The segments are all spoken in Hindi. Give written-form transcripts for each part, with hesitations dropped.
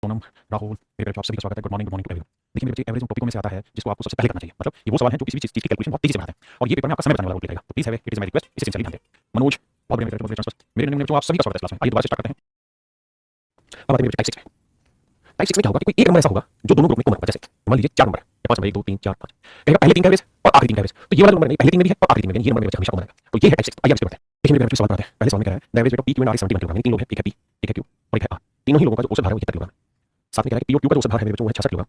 सोनम, राहुल, मेरे आप सभी का स्वागत है। Good morning to everyone. देखिए मेरे बच्चे, एवरेज उन टॉपिकों में से आता है जिसको आपको सबसे पहले करना चाहिए। मतलब ये वो सवाल है जो किसी भी चीज़ की कैलकुलेशन बहुत तेजी से बनाता है और ये पेपर में आपका समय बचाने वाला रोल रहेगा। तो please have it is my request, इसे सिंसियरली ध्यान दें। मनोज, बहुत बढ़िया मेरे बच्चों, आप सभी का स्वागत है क्लास में। आइए दोबारा से स्टार्ट करते हैं। अब आते हैं मेरे टाइप 6 में। टाइप 6 में क्या होगा कि कोई एक नंबर ऐसा होगा जो दोनों ग्रुप में कॉमन होगा। जैसे मान लीजिए 4 नंबर है, 5 नंबर, 1 2 3 4 5, पहले 3 का एवरेज और आखिरी 3 का एवरेज। तो ये वाला नंबर नहीं, पहले 3 में भी है और आखिरी 3 में भी है। ये नंबर मेरे बच्चे हमेशा कॉमन आएगा। तो ये है टाइप 6। आइए हम इस पे बढ़ते हैं। देखिए मेरे बच्चे सवाल बनाते हैं। पहले सवाल में कह रहा है the average weight of P Q and R is 71 kilogram. यानी 3 लोग हैं, एक है पी, एक है क्यू और एक है आर। तीनों ही लोगों का जो औसत भार है वो 73 किलोग्राम। साथ में कह रहा है कि पी और क्यू का जो औसत भार है मेरे बच्चों वो है 66 किलोग्राम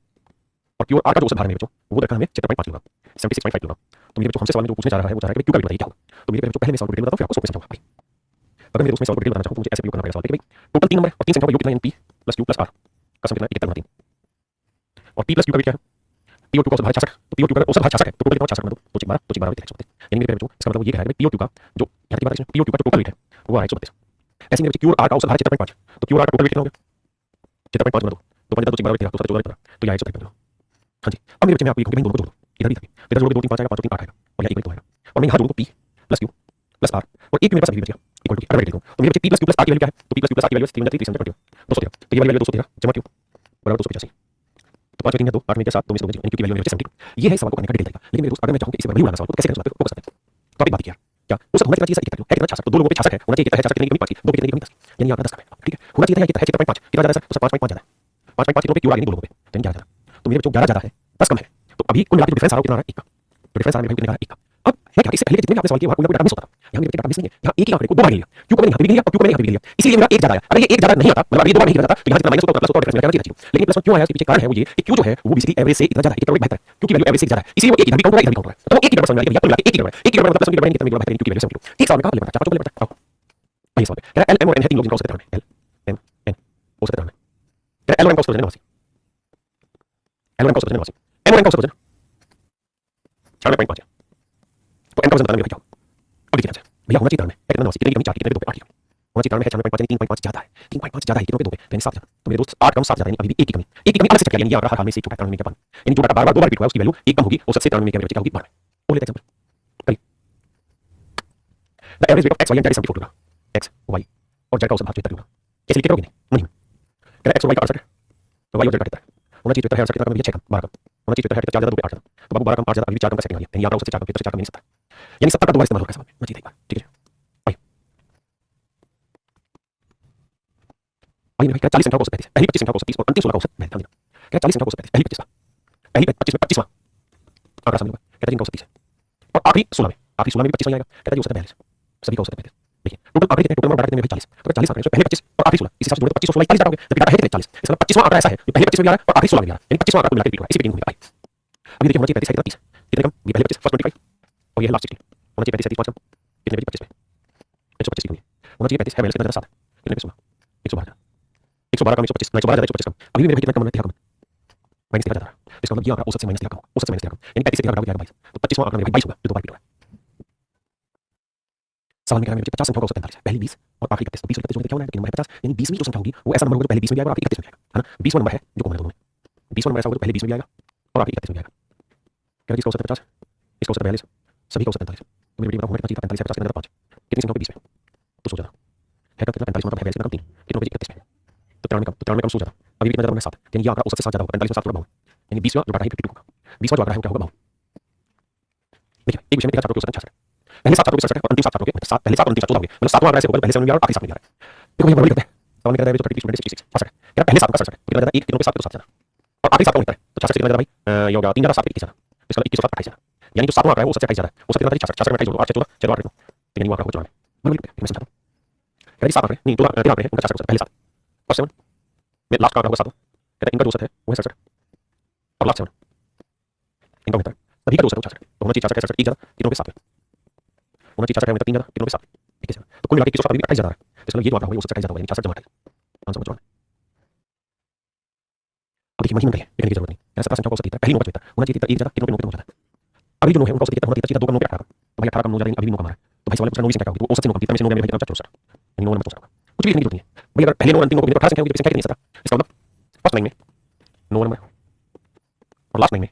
और क्यू और आर का जो औसत भार है मेरे बच्चों वो रखा है हमें 76.5 किलोग्राम, 76.5 किलोग्राम। तो मेरे बच्चों हमसे सवाल में जो पूछने जा रहा है वो जा रहा है कि क्यू का भी बताइए क्या होगा। तो मेरे बच्चों पहले मैं सवाल को डिटेल बताता हूं, फिर आपको सॉल्व समझाऊंगा। अगर मेरे उसमें सवाल को डिटेल बताना चाहूं तो मुझे ऐसे भी करना पड़ेगा। सवाल देखिए भाई, टोटल 3 नंबर और 3 संख्याओं का योग कितना है? P plus Q plus R का सम कितना है? 71 गुना 3। और पी प्लस क्यू का वेट क्या है? पी और क्यू का औसत भार 66, तो पी और क्यू का औसत भार 66 है, तो टोटल कितना? 66 गुना 2 तो 12, तो 12 वेट लिख सकते हैं। यानी मेरे बच्चों इसका मतलब ये कह रहा है कि पी और क्यू का जो यहां तक बात है, पी और क्यू का जो टोटल वेट है वो है 132। ऐसे ही मेरे बच्चे क्यू और आर का औसत भार 73.5, तो क्यू और आर का टोटल वेट कितना हो गया? 73.5 गुना 2 तो 5 तो 12 वेट तो 14 वेट, तो यह 153। हाँ जी, अब मेरे बच्चे मैं आपको ये कहूंगा, इन दोनों को जोड़ दो, इधर भी था इधर जोड़ दो, 2 3 5 आएगा, 5 3 8 आएगा और यह इक्वल टू आएगा। और मैं यहां जोड़ दूं P plus Q plus R और एक मेरे पास अभी बच गया इक्वल टू अगर वेट देखो तो मेरे बच्चे P plus Q plus R की वैल्यू क्या है? तो P plus Q plus R की वैल्यू 3 213 तो ये वाली वैल्यू 213 जमा क्यू बराबर 285। तो 5 3 है 2 8 में 7 2 में 2 यानी क्यू की वैल्यू मेरे 72। ये है सवाल को करने का डिटेल तरीका। लेकिन मेरे दोस्त अगर मैं चाहूं कि इसे बड़ी बनाना सवाल को तो कैसे कर सकते हो? फोकस करते हैं। तो आप एक बात किया क्या उस होना चाहिए 71 है कितना 66, तो दो लोगों पे 66 है, होना चाहिए कितना है? 66 कितने की कमी 5 की, 2 कितने की कमी 10 की, यानी आपका 10 का है। ठीक है, होना चाहिए कितना है? 73.5 कितना ज्यादा है सर? तो 5.5 ज्यादा है। 5.5 कितनों पे क्यू आ गई दो लोगों पे, तो 11 ज्यादा। तो मेरे बच्चों 11 ज्यादा है 10 कम है। तो अभी कुल मिला के डिफरेंस आ रहा है कितना आ रहा है? 1 का। तो डिफरेंस आ रहा है कितना? 1 का। अब है क्या इससे पहले के जितने भी आपने सवाल किए वहां कोई डाटा मिस होता था। यहां मेरे डाटा मिस नहीं है, यहां एक ही आंकड़े को दो बार ले लिया। क्यू को मैंने यहां पे भी लिया और क्यू को मैंने यहां पे भी लिया, इसीलिए मेरा 1 ज्यादा आया। अगर ये 1 ज्यादा नहीं आता, मतलब अगर ये दो बार नहीं जाता तो यहां जितना माइनस होता प्लस होता और डिफरेंस मिला चाहिए। लेकिन प्लस क्यों आया? इसके पीछे कारण है वो ये कि क्यू जो है वो बेसिकली एवरेज से इतना ज्यादा है, इतना बेहतर है क्योंकि वैल्यू एवरेज से ज्यादा है, इसीलिए वो एक इधर भी काउंट हो रहा है इधर भी काउंट हो रहा है। तो एक ही नंबर समझ में आ गया, कुल मिला के एक ही नंबर है। एक ही नंबर मतलब 70 कितना मिला बेहतर क्यू की वैल्यू 70 किलो। एक सवाल में कहां ले बता चार चौके ले बता। आइए सवाल कह रहा है एल एम और एन है तीन लोग जिनका औसत है एल एम एन औसत है। कह रहा है एल और एम का औसत है 89, एल और एम का औसत है 89, एन और एन का औसत है 96.5 है। तो एन का वजन बताना मेरे क्या होगा? अब देखिए भैया होना चाहिए तार में है कितना 89 कितने की कमी 4 की कितने पे 2 पे 8 की कमी होना चाहिए। तार में है 96.5 यानी 3.5 ज्यादा है, 3.5 ज्यादा है कितनों पे 2 पे, तो यानी 7 ज्यादा। तो मेरे दोस्त 8 कम 7 ज्यादा यानी अभी भी 1 की कमी, 1 की कमी अलग से चेक किया, यानी ये हर हाल में से चुका है। तार में क्या पानी यानी जो डाटा बार-बार दो बार रिपीट हुआ उसकी वैल्यू 1 कम होगी, औसत से तार में क्या बचेगा होगी 12। वो लेते हैं एग्जांपल करिए। The average weight of X Y and Z is 74 kilogram. X Y और जेड का औसत भार 74 किलोग्राम कैसे लिख करोगे? नहीं कह रहा एक्स और वाई का 68 है, तो वाई और जेड का कितना है? होना चाहिए 73 है, 68 कितना कम है? 6 कम 12 कम होना चाहिए। 73 है 4 ज्यादा 2 पे 8 ज्यादा, तो बाबू 12 कम 8 ज्यादा अभी 4 कम का सेकंड आ गया, यानी आपका औसत से 4 कम तो 4 कम यानी 70, यानी 70 का दोबारा इस्तेमाल होगा समझ में चाहिए एक बार। ठीक है आइए आइए भाई, 40 संख्या का औसत 35 है, पहली 25 संख्या का औसत 30 और अंतिम 16 का औसत मैं ध्यान देना। क्या 40 संख्या का औसत 35, पहली 25 का, पहली 25 में 25वां आंकड़ा सामने होगा, कहता है जिनका औसत 30 है और आखिरी 16 में, आखिरी 16 में भी 25 वही आएगा, कहता है जी औसत है 42, सभी का औसत है 42। देखिए टोटल आंकड़े कितने? टोटल नंबर कितने? 40। तो 40 आंकड़े पहले 25 और आखिरी 16, इस हिसाब से जोड़े तो 25 और 16 41 डाटा हो गया, जबकि डाटा है कितने? 40। इसका मतलब 25वां आंकड़ा ऐसा है जो पहले 25 में भी आ रहा है और आखिरी 16 में भी आ रहा है, यानी 25वां आंकड़ा मिलाकर रिपीट हुआ है। इसी पे होगा। अभी देखिए होना चाहिए 35 है कितना? 30 कितने कम? ये पहले 25 फर्स्ट 25 और ये है लास्ट 16 होना चाहिए 35 है 30 5 कम कितने पे? 25 पे 125 की कमी होना चाहिए 35 है माइनस कितना 7 कितने पे? 16 112 112 कम 125 112 ज्यादा 125 कम। अभी भी मेरे भाई कितना कम है? 13 कम माइनस 13 ज्यादा। इसका मतलब ये आंकड़ा औसत से माइनस 13 कम, औसत से माइनस 13 कम, यानी 35 से 13 घटाओगे 22, तो 25वां आंकड़ा मेरे भाई 22 होगा जो दोबारा रिपीट हुआ है। सवाल में कह रहा है मेरे 50 संख्या का औसत 45 है, पहली 20 और आखिरी 31, तो 20 और 31 क्या होना है कि नंबर है 50, यानी 20 में जो संख्या होगी वो ऐसा नंबर होगा जो पहले 20 में भी आएगा और आखिरी 31 में आएगा, है ना? 20वां नंबर है जो कॉमन है दोनों में, 20वां नंबर ऐसा होगा जो पहले 20 में भी आएगा और आखिरी 31 में भी आएगा। कह रहा है इसका औसत 50, इसका औसत 42, सभी का औसत 45, तो मेरे बेटे बताओ कितना चाहिए? 45 है 50 के अंदर 5 कितनी संख्या पे 20 में, तो सोचा है का कितना? 45 मतलब है 42 में कम 3 कितनों पे? 31 में, तो 93 कम, तो 93 कम सो जाता। अभी कितना ज्यादा होना है? 7, यानी ये आंकड़ा औसत से 7 ज्यादा होगा, 45 में 7 थोड़ा बहुत, यानी 20वां जो डाटा है 52 होगा, 20वां जो आंकड़ा है वो क्या होगा? 52। देखिए एक विषय में 4 औसत 66 पहले 7 छात्रों के 67 और अंतिम 7 छात्रों के 7 पहले 7 और अंतिम 7 14 हो गए, मतलब 7वां आंकड़ा ऐसे होगा पहले 7 में भी आ रहा है और आखिरी 7 में भी आ रहा है। देखो ये बराबरी करते हैं। सवाल में कह रहा है जो 30 स्टूडेंट 66 66 कह रहा पहले 7 का 67 तो कितना ज्यादा? 1 कितनों पे 7 तो 7 ज्यादा और आखिरी 7 का 69 तो 66 कितना ज्यादा भाई? ये हो गया 3 ज्यादा 7 पे 21 ज्यादा, तो इसका 21 और 7 28 ज्यादा, यानी जो 7वां आंकड़ा है वो 27 ज्यादा है, वो 27 66 66 में 28 जोड़ो 8 14 14 8 तो यानी वो आंकड़ा हो 94। बराबरी करते हैं मैं समझाता हूं। कह रहा है 7 आंकड़े नहीं तो 13 आंकड़े हैं उनका 66 पहले 7 और 7 में लास्ट का आंकड़ा होगा 7, कहता है इनका जो औसत है वो है 67 और लास्ट 7 इनका होता है सभी का औसत है 66, तो होना चाहिए 66 66 1 ज्यादा कितनों पे 7 होना चाहिए 66 में 3 ज्यादा कितनों पे 7 ठीक है। तो कुल मिला के 21 और 7 अभी 28 ज्यादा है, तो इसका मतलब ये जो आंकड़ा होगा वो 27 ज्यादा होगा, यानी 66 जमा 28 आंसर समझ में। अब देखिए मन करिए लिखने की जरूरत नहीं, यानी 17 संख्या का औसत कितना? पहली नौ का जो होना चाहिए 1 ज्यादा कितनों पे 9 ज्यादा। अभी जो 9 है उनका औसत कितना होना चाहिए? 2 कम 9 पे 18 तो भाई 18 कम 9 ज्यादा अभी भी 9 कम आ रहा है, तो भाई सवाल में पूछा 9 संख्या क्या होगी? तो औसत से 9 कम कितना में से 9 में भाई कितना? 64 यानी 9 नंबर 64 होगा, कुछ भी लिखने की जरूरत नहीं है भाई। अगर पहले 9 अंतिम 9 को 18 संख्या होगी तो संख्या कितनी है? 17, इसका मतलब फर्स्ट लाइन में 9 नंबर और लास्ट लाइन में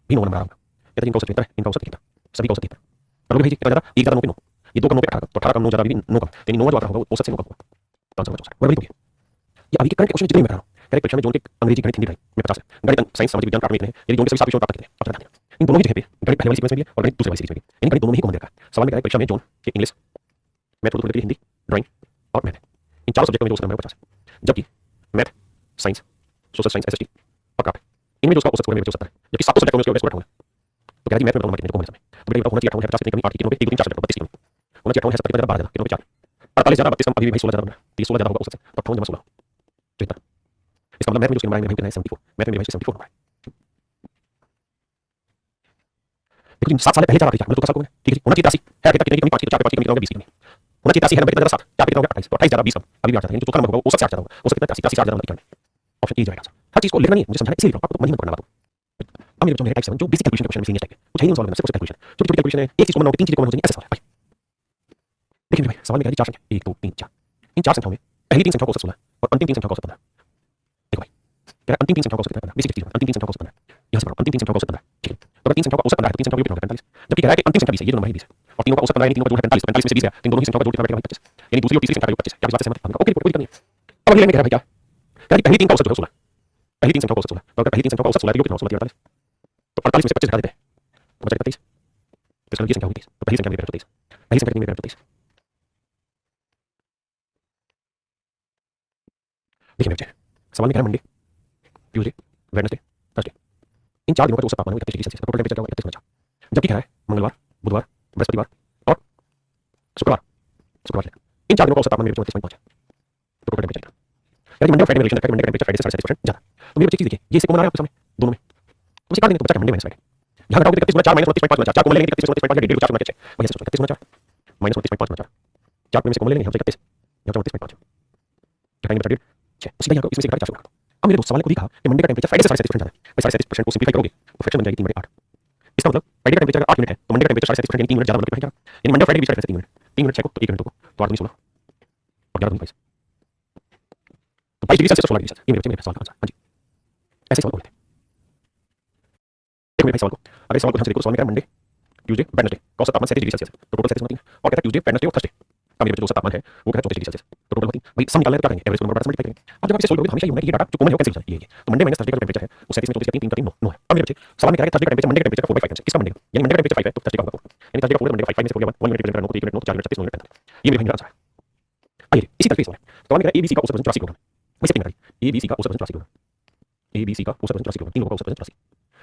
भी 9 नंबर आ रहा होगा, कहता है इनका औसत 73 है, इनका औसत कितना? सभी का औसत 73 बराबर भाई कितना ज्यादा? 1 ज्यादा 9 पे 9, ये 2 कम 9 पे 18 तो 18 कम 9 ज्यादा भी 9 कम, यानी 9 जो आंकड़ा होगा वो औसत से 9 कम होगा, तो आंसर 64 बराबर हो गया। ये अभी के करंट क्वेश्चन जितने मैं बता रहा हूं कह परीक्षा में जोन के अंग्रेजी गणित हिंदी में 50 है, गणित साइंस सामाजिक विज्ञान प्राप्त में इतने यदि जोन के सभी 7 विषयों प्राप्त कितने आप बता दें। इन दोनों ही जगह पे गणित पहले वाली सीक्वेंस में भी है और गणित दूसरे वाली सीक्वेंस में भी है, यानी गणित दोनों में ही कॉमन रखा है। सवाल में कह रहा है परीक्षा में जोन के इंग्लिश मैथ थोड़ी थोड़ी हिंदी ड्राइंग और मैथ इन चारों सब्जेक्टों में जो उसका नंबर 50 है, जबकि math science social science SST और क्राफ्ट इनमें जो उसका औसत स्कोर है मेरे 70 है, जबकि 7 सब्जेक्टों में उसका स्कोर 58 है। तो कह रही मैथ में नंबर कितने को होना चाहिए, तो बेटा होना चाहिए 58 है 50 कितनी कमी 8 कितनों पे 1 2 3 4 सब्जेक्ट 32 कितनों होना चाहिए 58 है 70 12 कितनों पे 4 48 ज्यादा 32 कम अभी भी 16 ज्यादा बना 16 ज्यादा होगा औसत से, तो 58 जमा 16 तो इतना। इसका मतलब मैथ में जो नंबर है कितना है 74, मैथ में मेरे भाई 74 नंबर है। देखो 7 साल पहले 4 मतलब तो साल को मैंने ठीक है होना चाहिए 83 है, कितने की कमी 5 की तो 4 पे 5 की कमी कितनी होगी 20 की कमी होना चाहिए 83 है, नंबर कितना 7 4 पे कितना होगा 28 तो 28 ज्यादा 20 कम अभी भी आ जाता है, जो चौथा नंबर होगा वो सबसे ज्यादा होगा उससे कितना 80 4 ज्यादा होगा ऑप्शन ए जाएगा। हर चीज को लिखना नहीं मुझे समझाना इसलिए आपको महीने करना बात। अब मेरे बच्चों में टाइप 7 जो बेसिक कैलकुलेशन क्वेश्चन है कुछ है नहीं सवाल में सिर्फ कैलकुलेशन छोटी छोटी कैलकुलेशन है, एक चीज को बनाओ 3 चीज को बनाओ ऐसे सवाल है। देखिए मेरे भाई सवाल में कह रही 4 संख्या 1 2 3 4 इन 4 संख्याओं में पहली 3 संख्याओं को औसत 16 और अंतिम 3 संख्याओं को औसत 15। देखो भाई कह रहा अंतिम 3 संख्याओं को औसत कितना है, बेसिक चीज अंतिम 3 संख्याओं को औसत 15 यहां से पढ़ो अंतिम 3 संख्याओं को औसत 15 ठीक है। तो अगर 3 संख्याओं का औसत 15 है तो 3 संख्याओं का जोड़ 45, जबकि कह रहा है कि अंतिम संख्या 20 है, ये नंबर है 20 और तीनों का औसत 15 है, तीनों का जोड़ 45 45 में से 20 है, इन दोनों ही संख्याओं का जोड़ कितना बैठेगा 25 यानी दूसरी और तीसरी संख्या का जोड़ 25 क्या इस बात से सहमत है? ओके कोई दिक्कत नहीं है। अब अगले में कह रहा है भाई क्या कह रहा है पहली 3 का औसत जो है 16 पहली 3 संख्याओं का औसत 16 तो अगर पहली 3 संख्याओं का औसत 16 है तो कितना 16 48 तो 48 में से 25 घटा देते हैं तो बचा 23 तो इसका ये संख्या होगी 23 तो पहली संख्या मेरे 23 पहली संख्या मेरे 23। देखिए मेरे बच्चे सवाल में कह रहा है मंडे ट्यूसडे वेडनेसडे थर्सडे इन 4 दिनों का जो औसत तापमान है 31 डिग्री सेल्सियस, टोटल टेंपरेचर क्या होगा 31 होना, जबकि कह रहा है मंगलवार बुधवार बृहस्पतिवार और शुक्रवार इन 4 दिनों का औसत तापमान मेरे 34.5 है, तो टोटल टेंपरेचर यानी मंडे और फ्राइडे में रिलेशन रखा है, मंडे का टेंपरेचर फ्राइडे से 37% ज्यादा। तो मेरे बच्चे चीज देखिए ये इससे कौन आ रहा है आपके सामने दोनों में तो मुझे निकाल देंगे तो बचा मंडे माइनस फ्राइडे यहां घटाओगे 31 गुना 4 माइनस 29.5 गुना 4 को लेंगे 31 गुना 29.5 डेढ़ 4 गुना 6 वही ऐसे 31 गुना 4 माइनस 29.5 गुना 4 4 में से कौन लेंगे हम 31 यहां 29.5 घटाएंगे बचा 6 सीधा यहां को इसमें से घटा 4 अब मेरे दोस्त सवाल को देखा कि मंडे का टेंपरेचर फ्राइडे से 37% ज्यादा है, 37% को सिंपलीफाई करोगे तो फ्रैक्शन बन जाएगी 3 बटे 8। इसका मतलब फ्राइडे का टेंपरेचर 8 मिनट है तो मंडे का टेंपरेचर 37% यानी 3 मिनट ज्यादा मतलब कितना है यानी मंडे फ्राइडे के बीच का 3 मिनट 3 मिनट 6 को तो 1 मिनट को तो 8 16 और 11 22 तो 22 डिग्री सेल्सियस 16 डिग्री सेल्सियस ये मेरे बच्चे मेरे सवाल का आंसर। हां जी ऐसे सवाल बोलते हैं। देखो मेरे भाई सवाल को अगर सवाल को ध्यान से देखो सवाल में क्या है मंडे ट्यूसडे वेडनेसडे का औसत तापमान 37 डिग्री सेल्सियस तो टोटल 37 और कहता है ट्यूसडे वेडनेसडे और थर्सडे का मेरे जो औसत तापमान है वो कहता है 34 डिग्री सेल्सियस तो टोटल होती भाई सम निकालना है तो क्या करेंगे एवरेज को नंबर बड़ा मल्टीप्लाई करेंगे। अब जब आप इसे सोल्व करोगे हमेशा ये होना है कि ये डाटा जो कॉमन है वो कैंसिल हो जाए ये तो मंडे माइनस थर्सडे का टेंपरेचर है वो 37 में 34 3 3 9 है। अब मेरे बच्चे सवाल में कह रहा है थर्सडे का टेंपरेचर मंडे का टेंपरेचर का 4/5 है किसका मंडे का यानी मंडे का टेंपरेचर 5 है तो थर्सडे का होगा 4 यानी थर्सडे का 4 मंडे का 5 में से 4 1 मिनट रिप्रेजेंट करना तो 1 मिनट 9 4 मिनट 36 मिनट 45 ये मेरे भाई मेरा आंसर है। आइए इसी तरह से सवाल सवाल में कह रहा है एबीसी का औसत वजन 84 किलोग्राम वैसे कितना है एबीसी का औसत वजन 84 किलोग्राम एबीसी का औसत वजन 84 किलोग्राम तीन लोगों का औसत वजन 84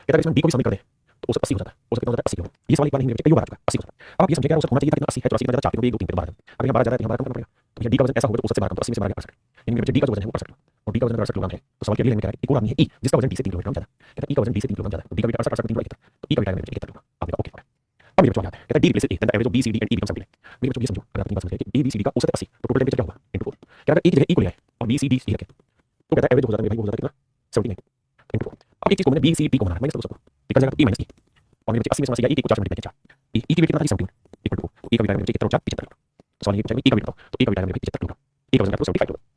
कहता है इसमें डी को भी शामिल कर दें तो औसत 80 हो जाता है औसत कितना हो जाता है 80 किलोग्राम। ये सवाल एक बार नहीं मेरे कई बार आ चुका है 80 हो जाता है। अब आप ये समझिए कि औसत होना चाहिए था कितना 80 है तो 80 कितना ज्यादा 4 किलो 1 2 3 12 अब यहां 12 ज्यादा है यहां 12 कम करना पड़ेगा तो ये डी का वजन ऐसा होगा तो औसत से 12 कम तो 80 में से 12 कर सकते यानी मेरे डी का जो वजन है वो कर सकते और डी का वजन 68 किलोग्राम है तो सवाल के लिए कह रहा है एक और आदमी है ई जिसका वजन डी से 3 किलोग्राम ज्यादा कहता है ई का वजन डी से 3 किलोग्राम ज्यादा तो डी का वेट 68 3 बड़ा कितना तो ई का वेट मेरे 71 किलोग्राम आपने कहा ओके अब मेरे बच्चों याद है कहता है D replace A then the average of B C D and E becomes 70 मेरे बच्चों ये समझो अगर आप बात समझ गए कि ए बी सी डी का औसत 80 तो टोटल टेंपरेचर क्या होगा इनटू 4 क्या अगर एक जगह ई को ले आए और बी सी डी डी रखे तो कहता है एवरेज हो जाता है मेरे भाई हो जाता है कितना 79 इनटू 4। अब एक चीज को मैंने बी सी डी को बनाना माइनस कर दो सबको निकल जाएगा तो ई माइनस ई और मेरे बच्चे 80 में से ई को 4 से मल्टीप्लाई किया ई की वेट कितना था 17 इक्वल टू ई का वेट मेरे बच्चे कितना हो जाता 75 तो सवाल ये पूछा ई का वेट बताओ तो ई का वेट मेरे 75 किलोग्राम ई का वजन कितना 75 किलोग्राम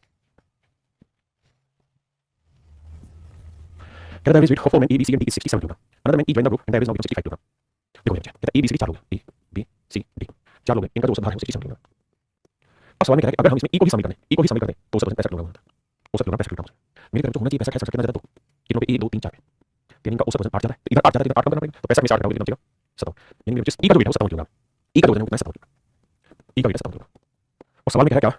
कहता है average weight of man A B C and D is 67 kilogram another man E join the group and average now become 65 kilogram. देखो मेरे बच्चे कहता है ए बी सी 4 लोग ए बी सी डी 4 लोग इनका जो औसत भार है 67 किलोग्राम। अब सवाल में कह रहा है कि अगर हम इसमें ई को भी शामिल कर दें ई को भी शामिल कर दें तो औसत वजन 65 किलोग्राम होता है औसत किलोग्राम 65 किलोग्राम मेरे तरफ जो होना चाहिए 65 कितना ज्यादा तो कितनों पे 1 2 3 4 है इनका औसत वजन 8 ज्यादा है इधर 8 ज्यादा इधर 8 कम करना पड़ेगा तो 65 में 60 घटाओगे कितना बचेगा 17 यानी मेरे बच्चे ई का जो वेट है 17 किलोग्राम ई का वजन कितना है 17 किलोग्राम ई का वेट 17 किलोग्राम। और सवाल में कह रहा है क्या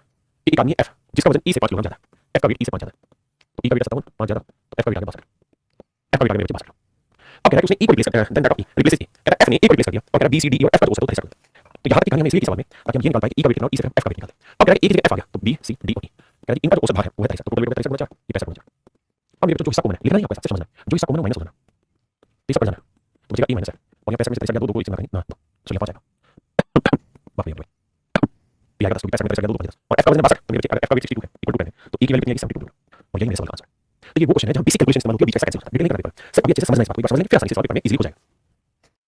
कि एक आदमी एफ जिसका वजन ई से 5 किलोग्राम ज्यादा एफ का वेट ई से 5 ज्यादा तो ई का वेट 57 5 ज्यादा तो एफ का वेट आगे 62 एफ का वेट आगे मेरे बच्चे 62 अब कह रहा है कि उसने ई को रिप्लेस कर then that of E replaces E कहता है एफ ने ई को रिप्लेस कर दिया और कह रहा है बी सी डी और एफ का औसत तो 63 तो यहां तक कहानी हमें इसलिए सवाल में ताकि हम ये निकाल पाए ई का वेट कितना ई से एफ का वेट निकालते अब कह रहा है एक जगह एफ आ गया तो बी सी डी और ई कह रहा है इनका जो औसत भार है वो है 63 तो टोटल वेट 63 ये 65 बचा। अब मेरे जो हिस्सा कॉमन है लिखना नहीं आपको समझना जो हिस्सा कॉमन है माइनस हो जाना तीसरा पर जाना तो बचेगा ई माइनस है और यहाँ 65 में से 63 दो इसमें ना तो सो यहाँ जाएगा बाप रे बाप ये आएगा 10 में 65 में 2 बचेगा और एफ का वजन 62 तो मेरे एफ का वेट 62 है इक्वल टू 10 तो ई की वैल्यू कितनी आएगी 72 और यही मेरे सवाल का आंसर। तो ये वो क्वेश्चन है जहां बेसिक कैलकुलेशन इस्तेमाल होती है बीच का कैसे होता है डिटेल नहीं करना पेपर सिर्फ अभी अच्छे से समझना इस बात को एक बार समझ लेंगे फिर आसानी से सॉल्व करने में इजीली हो जाएगा।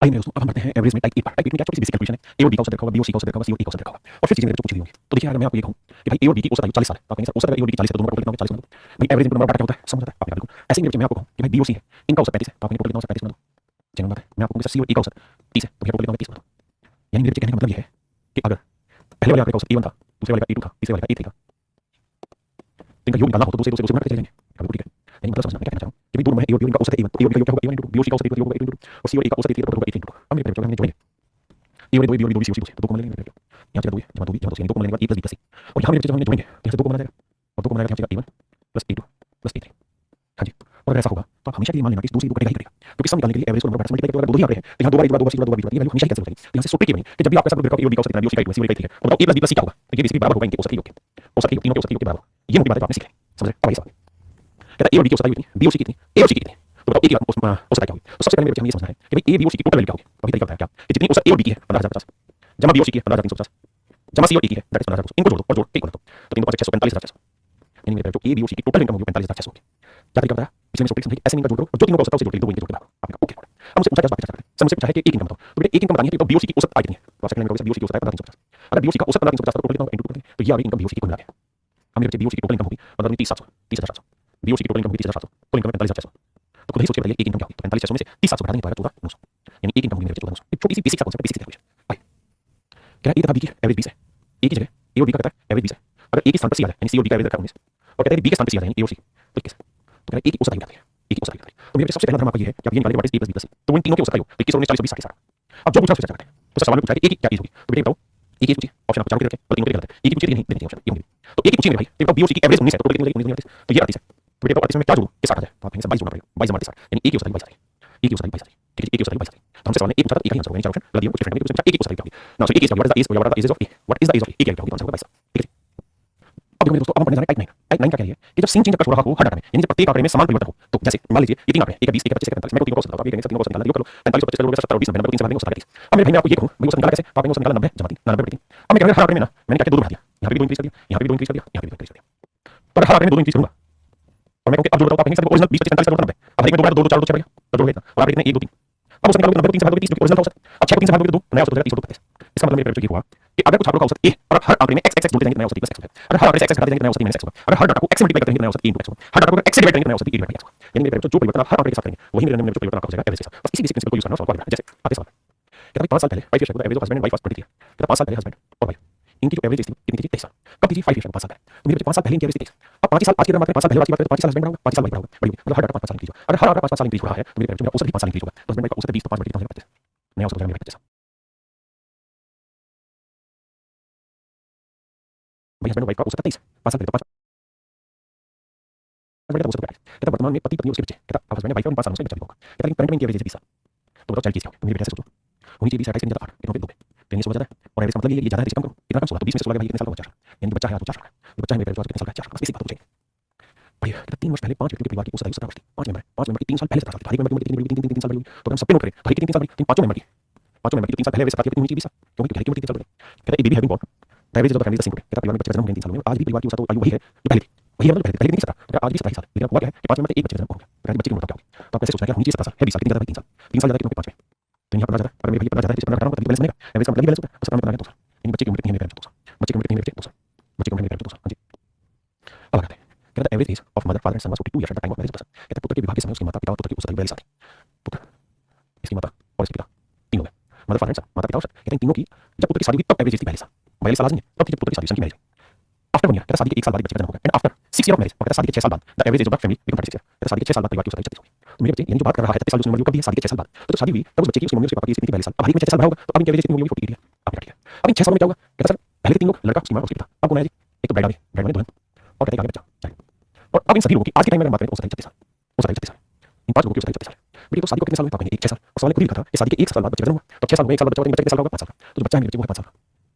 आइए मेरे दोस्तों अब हम बढ़ते हैं एवरेज में टाइप ए पर। टाइप ए में क्या छोटी सी बेसिक कैलकुलेशन है ए और डी का औसत देखा होगा बी और सी का औसत देखा होगा सी और डी का औसत देखा होगा और फिर चीजें मेरे को पूछी हुई होंगी। तो देखिए अगर मैं आपको ये कहूं कि भाई ए और डी की औसत आयु 40 साल है तो आप कहेंगे सर औसत ए और डी 40 है तो दोनों का टोटल कितना होगा 40 बना दो भाई एवरेज इनपुट नंबर डाटा क्या होता है समझ आता है आपने बिल्कुल ऐसे ही मेरे बच्चे मैं आपको कहूं कि भाई बी और सी है इनका औसत 35 है तो आप कहेंगे टोटल कितना होगा 35 बना दो जनरल बात है। मैं आपको कहूंगा सी और डी का औसत 30 है तो भैया टोटल कितना होगा 30 बना दो यानी मेरे बच्चे कहने का मतलब ये है कि अगर पहले वाले आंकड़े का औसत e1 था दूसरे वाले का e2 था तीसरे वाले का e3 था तो इनका योग निकालना हो तो दूसरे बना के चले जाएंगे बिल्कुल ठीक है। यानी मतलब समझना मैं क्या कहना चाह रहा हूँ कि भाई दो नंबर है ए और बी और इनका औसत है a1 तो a1 का योग क्या होगा a1 into b और c का औसत a2 योग होगा a2 into और c और a का औसत a3 होगा a3 into अब मेरे बच्चों का हमने जोड़ेंगे ए और b और b c और c तो दो कॉमन लेंगे यहाँ से 2 जमा 2 जमा 2 यानी 2 कॉमन लेंगे बाद a plus b plus c और यहाँ मेरे बच्चे जब हमने जोड़ेंगे तो यहाँ से 2 कॉमन आ जाएगा और 2 कॉमन आएगा यहाँ से a1 plus a2 plus a3 हाँ जी और अगर ऐसा होगा तो आप हमेशा ये मान लेना कि दूसरी 2 कटेगा ही कटेगा क्योंकि सम निकालने के लिए एवरेज को नंबर मल्टीप्लाई करके अगर दो ही आ रहे हैं तो यहाँ 2 बार 1 बार 2 बार c 2 बार 2 बार ये वैल्यू हमेशा ही कैंसिल हो जाएगी तो यहाँ से सूत्र की बनी कि जब भी आपका ऐसा ग्रुप ए और बी का औसत इतना b और c का 1 c और a का 1 है और बताओ a plus b plus c क्या होगा तो ये बेसिकली बराबर होगा इनके औसत के योग के औसत के योग तीनों के औसत के योग के बराबर ये मोटी बात है आपने सीख ली समझ रहे अब आइए सवाल कहता है a और b की औसत कितनी b और c कितनी a और c कितनी तो बताओ a की औसत क्या होगी तो सबसे पहले मेरे बच्चे हमें ये समझना है कि भाई a b और c की टोटल वैल्यू क्या होगी तो अभी तरीका बताया क्या कि जितनी औसत a और b की है 15050 जमा b और c की है 15350 जमा c और a की है दैट इज 15200 इनको जोड़ दो और जोड़ के कर दो तो 3 5 6 45600 यानी मेरे जो a b और c की टोटल इनकम होगी 45600 होगी क्या तरीका बताया पिछले में सूत्र समझिए ऐसे इनका जोड़ दो और जो तीनों का औसत है उसे जोड़ के दो इनके जोड़ के बराबर आपने कहा ओके अब मुझे पूछा क्या बात करते हैं मुझसे पूछा है कि एक इनकम बताओ तो बेटा एक इनकम बतानी है तो b और c की औसत आई कितनी है तो आप सेकंड में कहोगे b और c की औसत है 15350 अगर b और c का औसत 15350 तो टोटल कितना होगा इनटू टोटल तो ये आ गई इनकम b और c की कुल मिला के अब मेरे बच्चे b और c की टोटल इनकम होगी 30700 b और c की टोटल इनकम होगी 30700 कुल इनकम 45600 तो खुद ही सोचिए बताइए एक इनकम क्या होगी तो 45600 में से 30700 घटा देंगे तो आएगा 14900 यानी एक इनकम होगी मेरे बच्चे 14900 एक छोटी सी बेसिक सा कॉन्सेप्ट बेसिक सी कैलकुलेशन आइए क्या है a तथा b की एवरेज 20 है a की जगह a और b का कहता है एवरेज 20 है अगर a के स्थान पर c आ जाए यानी c और d का एवरेज रखा 19 और कहते हैं b के स्थान पर c आ जाए यानी a और c तो कैसे तो कहते हैं a की औसत आई बताते हैं a की औसत आई बताते हैं तो मेरे सबसे पहला धर्म आपका ये है कि आप ये निकालें what is a plus b plus c तो इन तीनों के औसत का योग 21 और 19 40 और 20 60 अब जो पूछा उससे चर्चा करते हैं तो सवाल में पूछा है कि a की क्या एज होगी तो बेटा बताओ a की पूछिए ऑप्शन आपको चारों के रखे और तीनों के गलत है a की पूछिए नहीं देने ऑप्शन ये होंगे तो a की पूछिए मेरे भाई तो बताओ b और c की एवरेज 19 है तो टोटल कितनी होगी 19 तो ये 38 है तो बेटा 38 में क्या जोड़ूं ये 60 आ जाए तो आप कहीं से 22 जोड़ना पड़ेगा 22 जमा 60 यानी a की औसत आई 22 आ जाएगी a की औसत आई 22 आ जाएगी ठीक है a की औसत आई 22 आ जाएगी तो हमसे सवाल में a पूछा था एक ही आंसर होगा यानी चार ऑप्शन गलत दिए कुछ डिफरेंट में कुछ a की औसत आई क्या होगी ना सो a की what is the age what is the age of a what is the age of a क्या होगी आंसर होगा 22 ठीक है अब देखो मेरे दोस्तों अब हम पढ़ने जा रहे हैं टाइप 9 का क्या है कि जब सीन चेंज कर रहा हो हर डाटा में यानी जब प्रत्येक आंकड़े में समान परिवर्तन हो तो जैसे मान लीजिए ये तीन आंकड़े एक का 20 एक का 25 एक का 45 मैं को तीनों को औसत बताता हूं आप ये तीनों को औसत निकालना योग कर लो 45 25 कर लो 70 और 20 90 को 3 से भाग देंगे औसत 30 अब मेरे भाई मैं आपको ये कहूं भाई औसत निकाला कैसे तो आपने औसत निकाला 90 जमा 3 90 बटे 3 अब मैं कह रहा हूं हर आंकड़े में ना मैंने क्या किया दो बढ़ा दिया यहां पे भी दो इंक्रीज कर दिया यहां पे भी दो इंक्रीज कर दिया यहां पे भी दो इंक्रीज कर दिया तो हर आंकड़े में दो इंक्रीज करूंगा और मैं कहूं कि अब जो बताओ आप कहेंगे ओरिजिनल 20 25 45 90 अब एक में 2 2 4 2 6 तो जोड़ लेना और आप देखना 1 2 3 अब उसने निकालो 90 को 3 से भाग दोगे 30 ओरिजिनल का औसत अब 6 को 3 से भाग दोगे 2 नया औसत हो जाएगा 30 और 2 इसका मतलब मेरे बच्चों ये हुआ कि अगर कुछ आंकड़ों का औसत a और हर आंकड़े में x x x जोड़ते जाएंगे नया औसत b + x होगा अगर हर आंकड़े से x x घटाते जाएंगे नया औसत b - x होगा अगर हर डाटा को x से मल्टीप्लाई करते जाएंगे नया औसत a * x होगा हर डाटा को x से डिवाइड करेंगे नया औसत b / x होगा यानी मेरे बच्चों जो परिवर्तन आप हर आंकड़े के साथ करेंगे वही मेरे में जो परिवर्तन आपका हो जाएगा एवरेज के साथ बस इसी बेसिक प्रिंसिपल को यूज करना सवाल जैसे आते सवाल कहता है 5 साल पहले 5 year average of husband and wife was 23 कहता 5 साल पहले हस्बैंड और वाइफ इनकी जो एवरेज थी कितनी थी 23 साल कब थी 5 ईयर 5 साल पहले तो मेरे बच्चे 5 साल पहले इनकी एवरेज 23 अब 5 साल आज की बात करें 5 साल पहले की बात करें तो 5 साल हस्बैंड बढ़ा होगा 5 साल वाइफ बढ़ा होगा बड़ी मतलब हर डाटा 5 साल इंक्रीज होगा अगर हर आंकड़ा 5 साल इंक्रीज हो रहा है तो मेरे बच्चे मेरा औसत भी 5 साल इंक्रीज होगा तो हस्बैंड वाइफ का औसत 20 तो 5 बटे 3 नया औसत हो जाएगा मेरे बच्चे भाई हस्बैंड वाइफ का औसत 23 5 साल पहले तो 5 बटे औसत कहता वर्तमान में पति पत्नी उसके बच्चे कहता अब हस्बैंड वाइफ और 5 सालों से बच्चा भी होगा कहता लेकिन करंट में इनकी एवरेज 20 साल तो बताओ चाइल्ड की क्या होगी तो मेरे बेटे से सोचो होनी चाहिए 28 ज्यादा 8 कितनों पे 2 पे तो ये 16 ज्यादा है और एवरेज का मतलब ये ज्यादा है कम करो कितना कम 16 तो 20 में से 16 भाई कितने साल का बच्चा यानी कि बच्चा है आज 4 साल का ये बच्चा है मेरे पेरेंट्स कितने साल का 4 साल बस इसी बात हो जाएगी भाई कहता 3 वर्ष पहले 5 व्यक्ति के परिवार की औसत आयु 17 वर्ष थी 5 मेंबर है 5 मेंबर की 3 साल पहले 17 साल थी हर एक मेंबर की कितनी बड़ी 3 साल बड़ी तो हम सब पे नोट करें भाई की 3 साल बड़ी 5 मेंबर की 5 मेंबर की 3 साल पहले एवरेज 17 की होनी चाहिए 20 साल क्योंकि हर एक मेंबर 3 साल बड़ी कहता है baby having born average of family the same कहता परिवार में बच्चे जन्म हुए 3 सालों में आज भी परिवार की औसत आयु वही है जो पहले थी वही है मतलब पहले कितनी 17 आज भी 27 साल लेकिन अब हुआ क्या है कि 5 मेंबर एक बच्चे जन्म हो गया कहता बच्चे की उम्र क्या होगी तो आप कैसे सोचना है कि होनी चाहिए 17 साल है 20 साल कितनी ज्यादा है 3 साल 3 साल ज्यादा कितने 5 में तो यहाँ 15 ज्यादा अगर मेरे भाई 15 ज्यादा है तो 15 घटाऊंगा तभी बैलेंस बनेगा एवरेज का मतलब बैलेंस होगा 17 में 15 2 साल यानी बच्चे की उम्र कितनी है मेरे पेरेंट्स 2 साल बच्चे की उम्र कितनी है मेरे 2 साल बच्चे की उम्र मेरे 2 साल हां जी अब आते हैं कहता average age of mother father and son was 42 years at the time of marriage कहता पुत्र के विवाह के समय उसके माता पिता और पुत्र की औसत आयु 42 साल पुत्र इसकी माता और इसके पिता तीनों है मदर फादर एंड सन माता पिता औसत कहते हैं तीनों की जब पुत्र की शादी हुई तब एवरेज थी 42 साल 42 साल आज नहीं तब थी जब पुत्र की शादी सन की मैरिज आफ्टर 1 ईयर कहता शादी के 1 साल बाद बच्चे का जन्म होगा and after 6 year of marriage कहता शादी के 6 साल बाद the average age of the family become 36 year कहता शादी के 6 साल बाद परिवार की औसत आयु 36 होगी तो मेरे बच्चे यानी जो बात कर रहा है 33 साल उसकी उम्र कब भी है शादी के 6 साल बाद तो शादी हुई तब उस बच्चे की उसकी मम्मी उसके पापा की कितनी 42 साल अब हर एक में 6 साल बढ़ा होगा तो अब इनकी एवरेज कितनी होगी 48 है अब ठीक है अब इन 6 सालों में क्या होगा कहता सर पहले के 3 लोग लड़का उसकी मां उसके पिता अब कौन है जी एक तो ब्राइड माने दुल्हन और कहते हैं आगे बच्चा और अब इन सभी लोगों की आज के टाइम में अगर बात करें औसत आयु 36 साल औसत आयु 36 साल इन 5 लोगों की औसत आयु 36 साल बेटी तो शादी को कितने साल में पाएंगे 6 साल और सवाल ने खुद ही लिखा था कि शादी के 1 साल बाद बच्चे का जन्म हुआ तो 6 साल में 1 साल बाद बच्चा होगा बच्चे कितने साल का होगा 5 साल का तो बच्चा है मेरे बच्चे को है 5 साल का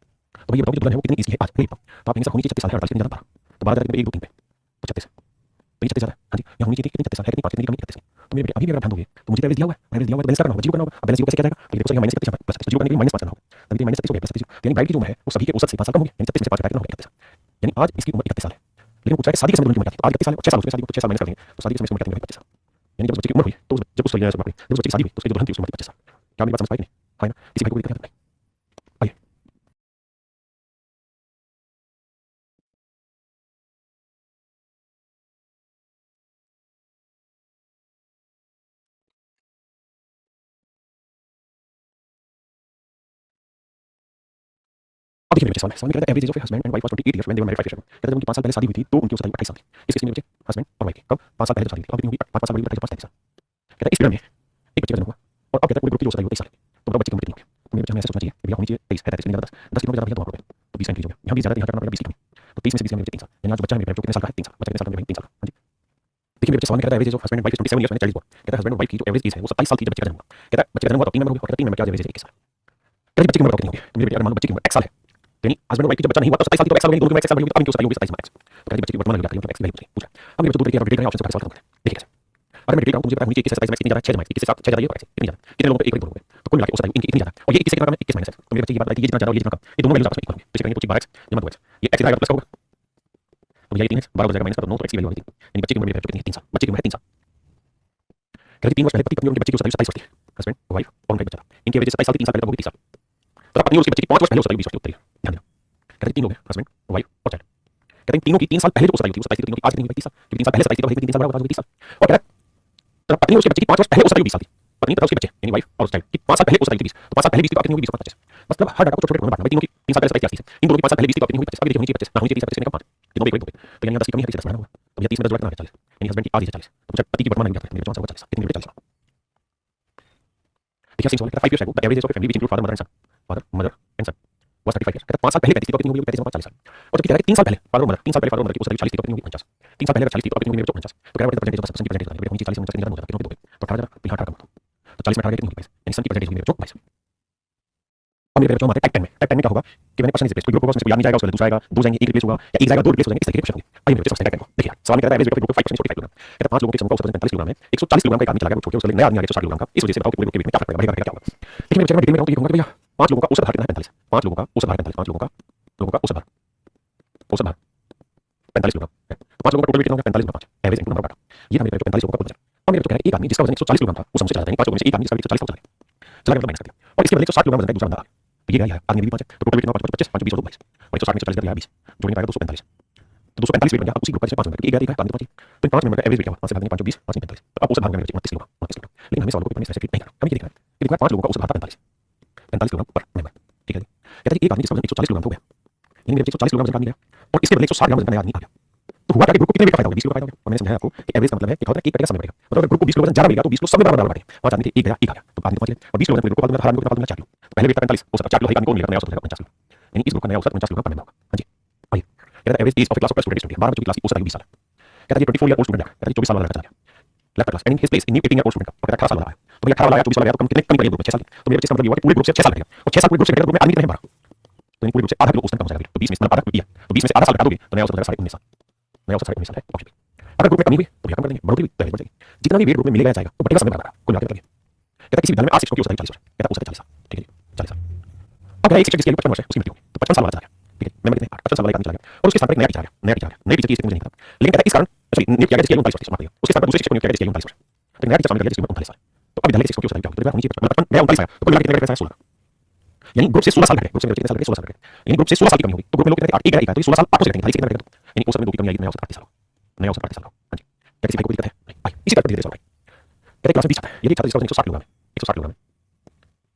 तो भैया बताओ जो दुल्हन है वो कितनी इजी है आज वही बताओ तो आप कहेंगे सर होनी चाहिए 36 साल है 48 कितनी ज्यादा 12 तो 12 1 2 3 पे तो 36 तो ये 36 ज्यादा है हां जी यहाँ होनी चाहिए कितनी 36 साल है कितनी 5 कितनी कम 36 तो मेरे बेटे अभी भी अगर ध्यान दोगे तो मुझे एवरेज दिया हुआ है एवरेज दिया हुआ है तो बैलेंस करना होगा जीरो करना होगा अब बैलेंस जीरो कैसे किया जाएगा तो देखो सर माइनस 36 प्लस 36 जीरो करने के लिए -5 करना होगा तभी -36 हो गया +36 यानी ब्राइड की जो उम्र है वो सभी के औसत से 5 साल कम हो गई यानी 36 में से 5 घटा करना होगा 31 यानी आज इसकी उम्र 31 साल है लेकिन पूछा है शादी के समय दुल्हन की उम्र क्या थी तो आज 31 साल है और 6 साल उसमें शादी को 6 साल माइनस कर देंगे तो शादी के समय उसकी उम्र कितनी होगी 25 साल यानी जब बच्चे की उम्र हुई तो जब उस जब बच्चे की शादी हुई तो उसकी दुल्हन थी उसकी उम्र 25 साल क्या मेरी बात समझ पाई नहीं हां ना इसी भाई को दिक्कत है आइए अब देखिए मेरे बच्चे सवाल में कहता है average age of husband and wife was 28 years when they were married 5 years कहता है जब उनकी 5 साल पहले शादी हुई थी तो उनकी उस टाइम 28 साल थी। इस केस में मेरे बच्चे हस्बैंड और वाइफ कब 5 साल पहले शादी हुई थी अब कितनी होगी 5 साल बड़ी 28 साल कहता है इस पीरियड में एक बच्चे का जन्म हुआ और अब कहता है पूरे ग्रुप की जो उस 23 साल तो बताओ बच्चे की उम्र कितनी होगी। तो मेरे बच्चे हमें ऐसा सोचना चाहिए कि भैया होनी चाहिए 23 है 33 नहीं 10 10 कितने ज़्यादा तो तो 20 हो गया यहाँ 20 ज़्यादा यहाँ करना पड़ेगा 20 की तो 30 में से 20 में 3 साल यानी आज बच्चा है मेरे बच्चे कितने साल का है 3 साल बच्चा कितने साल का है 3 साल हाँ जी। देखिए मेरे बच्चे सवाल में कहता है average age of husband and wife 27 years when child is born कहता है हस्बैंड और वाइफ की जो एवरेज एज है वो 27 साल थी जब बच्चे का जन्म हुआ कहता है बच्चे का जन्म हुआ तो 3 में हो गया कहता है 3 में क्या एवरेज है 21 साल कहते बच्चे की उम्र कितनी होगी तो मेरे बेटे अगर मान लो बच्चे की उम्र 1 साल है यानी हस्बैंड और वाइफ की जब बच्चा नहीं हुआ तो 27 साल थी तो 1 साल हो गया दोनों की 1 साल बढ़ी होगी तो अब इनकी उम्र 27 होगी तो कहते बच्चे की वर्तमान वैल्यू क्या है एक्स वैल्यू पूछा अब मेरे बच्चे दो तरीके का अपडेट करें ऑप्शन से सवाल खत्म करें देखिए कैसे अगर मैं डेट तो मुझे पता है मुझे 21 से 27 कितनी ज्यादा 6 जमा 21 से 7 6 ज्यादा ये कितनी ज्यादा कितने लोगों को एक बोलोगे तो कुल मिला के उस इनकी इतनी ज्यादा और ये 21 से कितना कम है 21 माइनस है तो मेरे बच्चे की बात आई थी ये जितना ज्यादा और ये जितना कम ये दोनों वैल्यूज आपस में इक्वल होंगे तो करेंगे तो 12x जमा 2x ये x आएगा प्लस का होगा तो ये 3x 12 हो जाएगा माइनस का तो 9 तो x की वैल्यू आ गई यानी बच्चे की उम्र मेरे कितनी है 3 साल बच्चे की उम्र है 3 साल कहते 3 वर्ष पहले पति पत्नी उनके बच्चे की 27 वर्ष थी हस्बैंड वाइफ और उनका बच्चा इनकी एवरेज 27 साल 3 साल पहले तक होगी 30 साल तो पत्नी और उसके बच्चे की 5 वर्ष पहले हो सकती है 20 वर्ष उत्तरी ध्यान देना कहते 3 लोग हैं हस्बैंड वाइफ और चाइल्ड कहते हैं तीनों की 3 साल पहले जो उस 27 थी 27 तीनों की आज कितनी हुई 30 साल क्योंकि 3 साल पहले 27 थी तो 3 साल बाद 30 साल और कहता है पत्नी और उसके बच्चे की 5 वर्ष पहले उस 20 साल थी पत्नी तथा उसके बच्चे यानी वाइफ और चाइल्ड की 5 साल पहले उस 20 तो 5 साल पहले 20 तो कितनी होगी 20 25 मतलब हर डाटा को छोटे-छोटे में बांटना तीनों की 3 साल पहले 27 है इन दोनों की 5 साल पहले 20 तो कितनी होगी 25 अभी देखिए होनी चाहिए 25 ना होनी चाहिए 30 से 5 तीनों एक तो यानी 10 की कमी है 10 बढ़ाना होगा तो भैया 30 में 10 जोड़ करना है 40 यानी हस्बैंड की आज 40 तो पति की वर्तमान आयु मेरे 40 कितनी 40 देखिए सिंह सवाल 5 years ago the average age of a family which include father mother and son was 35 years कहता 5 साल पहले 35 थी तो कितनी होगी 35 से 40 साल और जब कह रहा है 3 साल पहले फादर मदर 3 साल पहले फादर मदर की उस 40 थी तो कितनी होगी 50 3 साल पहले 40 थी तो कितनी होगी 50 तो कह रहा है परसेंटेज ऑफ परसेंटेज परसेंटेज होनी चाहिए 40 में 50 हो जाता है कितनी तो 18 फिलहाल 18 कम तो 40 में 18 कितनी होगी यानी सन की परसेंटेज होगी मेरे 22 अब मेरे बच्चों हमारे टाइप 10 में क्या होगा कि मैंने परसेंटेज रिप्लेस कोई ग्रुप होगा उसमें याद नहीं जाएगा उसमें दूसरा आएगा दो जाएंगे एक रिप्लेस होगा या एक जाएगा दो रिप्लेस हो जाएंगे इस तरीके के क्वेश्चन होंगे आइए मेरे बच्चे टाइप 10 को देखिए सवाल कहता है एवरेज ग्रुप 5% 45 किलोग्राम कहता है 5 लोगों के समूह का औसत 45 किलोग्राम है 140 किलोग्राम का एक आदमी चला गया वो छोड़ के उसके लिए नया आदमी आ गया 160 किलोग्राम का इस वजह से बताओ कि पूरे ग्रुप के बीच में क्या फर्क पड़ेगा बढ़ेगा क्या होगा देखिए मेरे बच्चे मैं डिटेल में कहूं तो ये कहूंगा कि भैया 5 लोगों का औसत भार कितना है 45 5 लोगों का औसत भार 45 5 लोगों का औसत भार 45 किलोग्राम तो 5 लोगों का टोटल वेट कितना होगा 45 गुना 5 एवरेज इनटू नंबर काटा ये था मेरे 45 लोगों का वजन और मेरे बच्चे कह रहे हैं एक आदमी जिसका वजन 140 किलोग्राम था वो हमसे चला जाता है 5 लोगों में से एक आदमी जिसका 140 चला गया मतलब माइनस कर दिया और इसके बदले 160 किलोग्राम वजन का दूसरा बंदा आ गया तो ये क्या है आदमी भी 5 तो टोटल वेट कितना 25 5 20 22 और 160 में से 40 दिया 20 जोड़ने पाएगा 245 तो 245 वेट बन गया उसी ग्रुप का 5 नंबर एक है आदमी तो 5 नंबर का एवरेज वेट क्या हुआ 5 से भागने 5 20 5 45 तो अब औसत भाग में 29 किलोग्राम 29 किलोग्राम लेकिन हमें सवालों को इतने स्पेसिफिक नहीं करना हमें ये देखना है कि देखो 5 लोगों का औसत भार 45 किलोग्राम पर मेंबर ठीक है कहता है एक आदमी जिसका वजन 140 किलोग्राम हो गया यानी मेरे 140 किलोग्राम वजन का आदमी गया और इसके बदले 160 ग्राम वजन का नया आदमी आ गया तो हुआ क्या कि ग्रुप को कितने वेट का फायदा होगा 20 किलो का फायदा होगा और मैंने समझाया आपको कि एवरेज का मतलब है कि एक कटेगा समय बढ़ेगा मतलब अगर ग्रुप को 20 किलो वजन ज्यादा मिलेगा तो 20 किलो सब में बराबर बांटे 5 आदमी थे एक गया एक आ गया तो आदमी 5 ले और 20 किलो वजन ग्रुप को हर आदमी को फायदा 4 किलो तो पहले वेट का 45 औसत 4 किलो एक आदमी को मिलेगा नया औसत 50 किलो यानी इस ग्रुप का नया औसत 50 किलो का मेंबर होगा हां जी आइए कहता है average age of class of student 12 बच्चों की क्लास की औसत आयु 20 साल कहता है ये 24 ईयर ओल्ड स्टूडेंट है कहता है 24 साल वाला लड़का चला गया left class and in his place in new 18 year old student का 18 साल वाला है तो ये 18 वाला 24 वाला तो कम कितने कम करिए ग्रुप में 6 साल तो मेरे बच्चे का मतलब ये हुआ कि पूरे ग्रुप से 6 साल लगेगा और 6 साल पूरे ग्रुप से ग्रुप में आदमी कितने हैं 12 तो इन पूरे ग्रुप से आधा किलो औसत कम हो जाएगा तो 20 में से आधा किलो तो 20 में से आधा साल घटा दोगे तो नया औसत हो जाएगा 19 साल नया औसत 19 साल है ऑप्शन अगर ग्रुप में कमी हुई तो भैया कम कर देंगे बढ़ोतरी तो बढ़ जाएगी जितना भी वेट ग्रुप में मिलेगा जाएगा तो बढ़ेगा समय बढ़ेगा कुल मिलाकर कहता है किसी विधान में आज शिक्षकों की औसत 40 वर्ष कहता है औसत 40 साल ठीक है 40 साल अब है एक शिक्षक जिसकी आयु 55 वर्ष है उसकी मृत्यु होगी तो 55 साल वाला चला गया ठीक है मैं कितने 58 साल वाला आदमी चला गया और उसके साथ एक नया टीचर आ गया नया टीचर की मुझे नहीं पता लेकिन कहता है इस कारण सॉरी नियुक्त किया गया जिसकी आयु 39 वर्ष समाप्त हो गया उसके साथ दूसरे शिक्षक को नियुक्त किया गया जिसकी आयु 39 वर्ष तो नया टीचर शामिल कर लिया जिसकी उम्र 39 साल तो अब विद्यालय के शिक्षकों की औसत आयु क्या होगी तो होनी चाहिए 55 नया 39 आया तो कुल मिलाकर कितने का 16 यानी ग्रुप से 16 साल घटे ग्रुप से कितने साल घटे 16 साल घटे यानी ग्रुप से 16 साल की कमी होगी तो ग्रुप में लोग कितने 8 एक है तो 16 साल 8 से घटेंगे 40 कितने घटेगा यानी औसत में 2 की कमी आएगी नया औसत 38 साल नया औसत 38 साल हां जी क्या किसी को कोई दिक्कत है नहीं इसी तरह धीरे-धीरे सवाल कहते क्लास में 20 आता है यदि छात्र जिसका वजन 160 किलोग्राम है 160 किलोग्राम है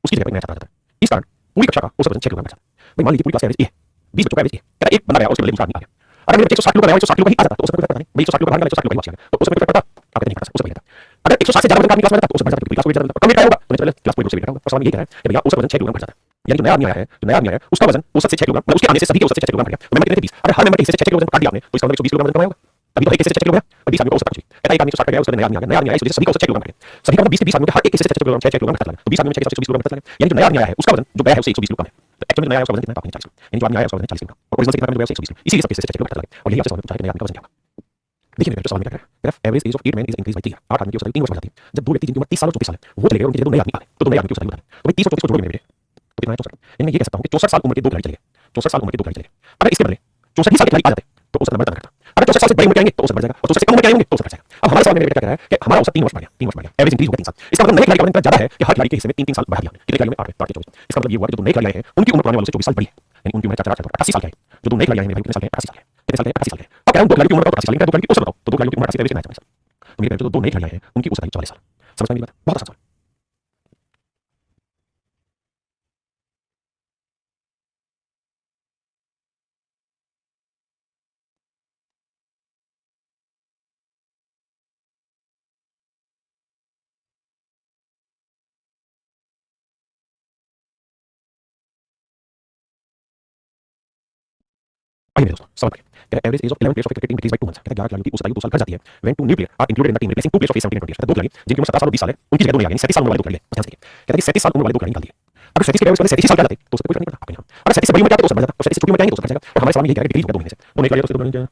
उसकी जगह पर नया छात्र आ जाता है इस कारण पूरी कक्षा का औसत वजन 6 किलोग्राम है भाई मान लीजिए पूरी क्लास एवरेज ए 20 बच्चों का एवरेज ए कहता एक बंदा गया उसके बदले दूसरा आदमी आ गया अगर मेरे बच्चे 160 किलो का है 160 किलो का ही आ जाता तो उसमें कोई पता नहीं मैं 160 किलो का भाग 160 किलो का ही आ गया तो उसमें कोई पता आपको नहीं पता उससे बढ़ जाता अगर 160 से ज्यादा वजन का आदमी क्लास में रहता तो उससे बढ़ जाता क्योंकि क्लास में ज्यादा कम वेट का होगा तो चले क्लास में दूसरे वेट का होगा और सवाल ये कह रहा है कि भैया उसका वजन 6 किलोग्राम बढ़ जाता है यानी जो नया आदमी आया है उसका वजन औसत से 6 किलोग्राम उसके आने से सभी के औसत से 6 किलोग्राम बढ़ गया तो मैं कितने थे 20 अगर हर मेंबर के हिस्से से 6 किलो वजन काट दिया आपने तो इसका मतलब 120 किलोग्राम वजन कम आएगा अभी तो एक हिस्से से 6 किलो है और 20 आदमी को औसत पहुंच गई कहता है एक आदमी 160 गया उसका नया आदमी आ गया इस वजह से सभी को औसत 6 किलोग्राम बढ़ गया सभी का 20 से 20 आदमी का हर एक हिस्से से 6 किलोग्राम 6 किलोग्राम घटा लगा तो 20 आदमी में 6 120 किलोग्राम घटा लगा यानी जो नया आदमी आया है उसका वजन जो गया है उससे 120 किलो कम है तो एक्चुअली नया आया उसका वजन कितना है 40 यानी जो आदमी आया उसका वजन 40 किलो और ओरिजिनल से कितना जो गया 120 इसीलिए सब हिस्से से 6 किलो घटा लगा और यही आपसे सवाल पूछा है कि नया आदमी का वजन क्या होगा देखिए मेरे सवाल में क्या है graph average age of 8 men is increase by 3 8 आदमी की औसत 3 वर्ष बढ़ जाती है जब दो व्यक्ति जिनकी उम्र 30 साल और 34 साल है वो चले गए उनके जगह दो नए आदमी आ गए तो दो नए आदमी की औसत आयु बताएं तो भाई 30 और 34 को जोड़ो मेरे तो कितना है 64 यानी मैं ये कह सकता हूं कि 64 साल उम्र के दो खिलाड़ी चले गए 64 साल उम्र के दो खिलाड़ी चले गए अगर इसके बदले 64 साल के खिलाड़ी आ जाते तो औसत नंबर कम करता अगर 64 साल से बड़े उम्र के आएंगे तो औसत बढ़ जाएगा और 64 से कम उम्र के आएंगे तो औसत घट जाएगा अब हमारे सवाल में बेटा कह रहा है कि हमारा औसत 3 वर्ष बढ़ गया 3 वर्ष बढ़ गया एवरेज इंक्रीज हो गया 3 साल इसका मतलब नए खिलाड़ी का वजन ज्यादा है कि हर खिलाड़ी के हिस्से में 3 साल बढ़ा दिया हमने कितने खिलाड़ियों में 8 24 इसका मतलब ये हुआ कि जो नए खिलाड़ी आए हैं उनकी उम्र पुराने वालों से 24 साल बड़ी है यानी उनकी उम्र 88 साल की है जो दो नए खिलाड़ी आए हैं भाई कितने साल के 88 साल के कितने साल के 88 साल के अब क्या दो खिलाड़ी की उम्र 88 साल है दो खिलाड़ी की औसत बताओ तो दो खिलाड़ियों की उम्र 88 एवरेज कितना है तो मेरे जो दो नए खिलाड़ी आए हैं उनकी औसत आयु 44 साल समझ में मेरी बात बहुत आसान आइए मेरे दोस्तों सवाल करें average age of 11 players of cricket team decrease by 2 months कहता है 11 खिलाड़ियों की औसत आयु 2 साल घट जाती है when 2 new player are included in the team replacing 2 players of age 17 20 कहता है 2 खिलाड़ी जिनकी उम्र 17 साल और 20 साल है उनकी जगह 2 नहीं आ गई 37 साल उम्र वाले 2 खिलाड़ी बस ध्यान से कहता है कि 37 साल उम्र वाले 2 खिलाड़ी निकाल दिए अगर 37 के एवरेज वाले 37 साल का जाते तो उससे कोई फर्क नहीं पड़ता आपके यहाँ अगर 37 से बड़ी उम्र जाते तो सब बढ़ जाता और 37 से छोटी उम्र जाएंगे तो सब घट जाएगा और हमारे सवाल में यही कह रहा है कि डिक्रीज हो गया 2 महीने से तो नहीं खिलाड़ी तो 2 महीने